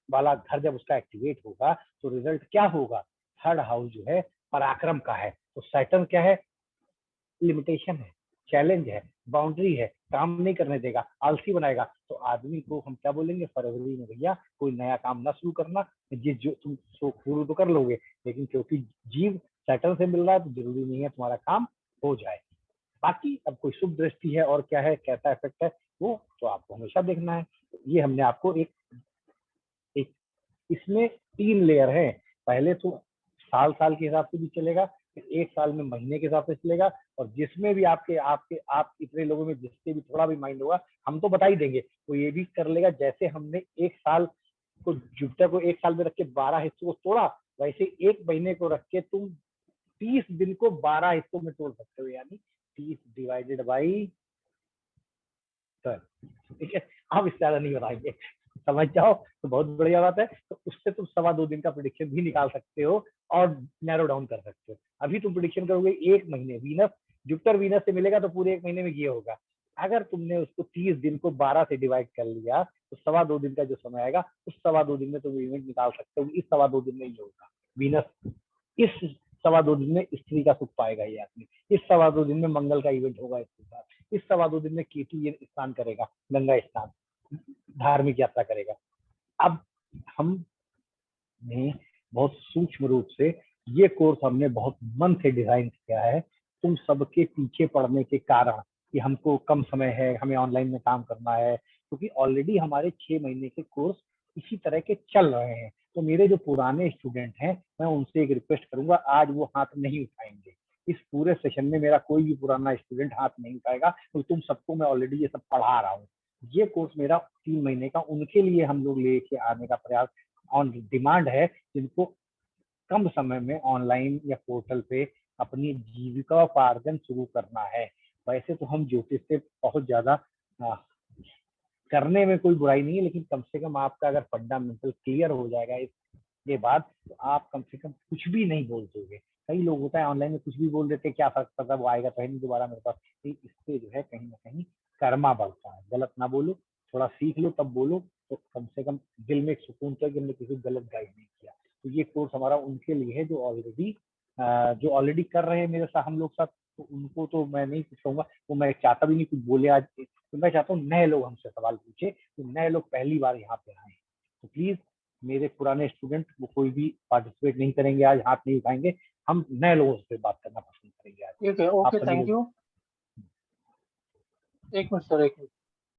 वाला घर जब उसका एक्टिवेट होगा तो रिजल्ट क्या होगा? थर्ड हाउस जो है पराक्रम का है। तो सैटर्न क्या है? लिमिटेशन है, चैलेंज है, बाउंड्री है, काम नहीं करने देगा, आलसी बनाएगा। तो आदमी को हम क्या बोलेंगे फरवरी में? भैया कोई नया काम ना शुरू करना, जिस जो तुम शुरू तो कर लोगे, लेकिन क्योंकि जीव सैटर्न से मिल रहा है तो जरूरी नहीं है तुम्हारा काम हो जाए। बाकी अब कोई शुभ दृष्टि है और क्या है, कैसा इफेक्ट है, वो तो आपको हमेशा देखना है। ये हमने आपको एक इसमें 3 लेयर है। पहले तो साल साल के हिसाब से भी चलेगा, फिर एक साल में महीने के हिसाब से चलेगा, और जिसमें भी आप इतने लोगों में जिससे भी थोड़ा भी माइंड होगा हम तो बता ही देंगे, तो ये भी कर लेगा। जैसे हमने एक साल को, जुपिटर को एक साल में रख के 12 हिस्सों को तोड़ा, वैसे एक महीने को रख के तुम 30 दिन को 12 हिस्सों में तोड़ सकते हो, यानी 30 डिवाइडेड बाई 12। ठीक है, अब इससे ज्यादा नहीं बताएंगे, समझ जाओ तो बहुत बढ़िया बात है। तो उससे तुम 2.25 दिन का प्रेडिक्शन भी निकाल सकते हो और नैरो डाउन कर सकते हो। अभी तुम प्रेडिक्शन करोगे एक महीने, वीनस जुपिटर वीनस से मिलेगा तो पूरे एक महीने में ये होगा। अगर तुमने उसको 30 दिन को 12 से डिवाइड कर लिया तो 2.25 दिन का जो समय आएगा उस 2.25 दिन में तुम इवेंट निकाल सकते हो। इस 2.25 दिन में ये होगा वीनस, इस 2.25 दिन में स्त्री का सुख पाएगा ये आदमी, इस 2.25 दिन में मंगल का इवेंट होगा इसके साथ, इस 2.25 दिन में केतु ये स्नान करेगा, गंगा स्नान, धार्मिक यात्रा करेगा। अब हमने बहुत सूक्ष्म रूप से ये कोर्स हमने बहुत मन से डिजाइन किया है तुम सबके पीछे पड़ने के कारण, कि हमको कम समय है, हमें ऑनलाइन में काम करना है, क्योंकि ऑलरेडी हमारे 6 महीने के कोर्स इसी तरह के चल रहे हैं। तो मेरे जो पुराने स्टूडेंट हैं मैं उनसे एक रिक्वेस्ट करूंगा, आज वो हाथ नहीं उठाएंगे। इस पूरे सेशन में मेरा कोई भी पुराना स्टूडेंट हाथ नहीं उठाएगा, तो तुम सबको मैं ऑलरेडी ये सब पढ़ा रहा हूँ। ये कोर्स मेरा 3 महीने का उनके लिए हम लोग लेके आने का प्रयास ऑन डिमांड है, जिनको कम समय में ऑनलाइन या पोर्टल पे अपनी जीविकोपार्जन शुरू करना है। वैसे तो हम ज्योतिष से बहुत ज्यादा करने में कोई बुराई नहीं है, लेकिन कम से कम आपका अगर फंडामेंटल क्लियर हो जाएगा इसके बाद, तो आप कम से कम कुछ भी नहीं बोल दोगे। कई लोग होता है ऑनलाइन में कुछ भी बोल देते, क्या फर्क पड़ता है, वो आएगा तो है नहीं दोबारा मेरे पास। इससे जो है कहीं ना कहीं कर्मा बढ़ता है। गलत ना बोलो, थोड़ा सीख लो तब बोलो, तो कम से कम दिल में एक सुकून था कि हमने किसी गलत गाइड नहीं किया। तो ये कोर्स हमारा उनके लिए है जो ऑलरेडी कर रहे हैं मेरे साथ, हम लोग साथ। तो उनको तो मैं नहीं कुछ कहूंगा, वो मैं चाहता भी नहीं कुछ बोले आज। तो मैं चाहता हूँ नए लोग हमसे सवाल पूछे, तो नए लोग पहली बार यहाँ पे आए। तो प्लीज मेरे पुराने स्टूडेंट वो कोई भी पार्टिसिपेट नहीं करेंगे आज, हाथ नहीं उठाएंगे। हम नए लोगों से बात करना पसंद करेंगे आज। ठीक है, ओके, थैंक यू। एक मिनट सर, एक मिनट।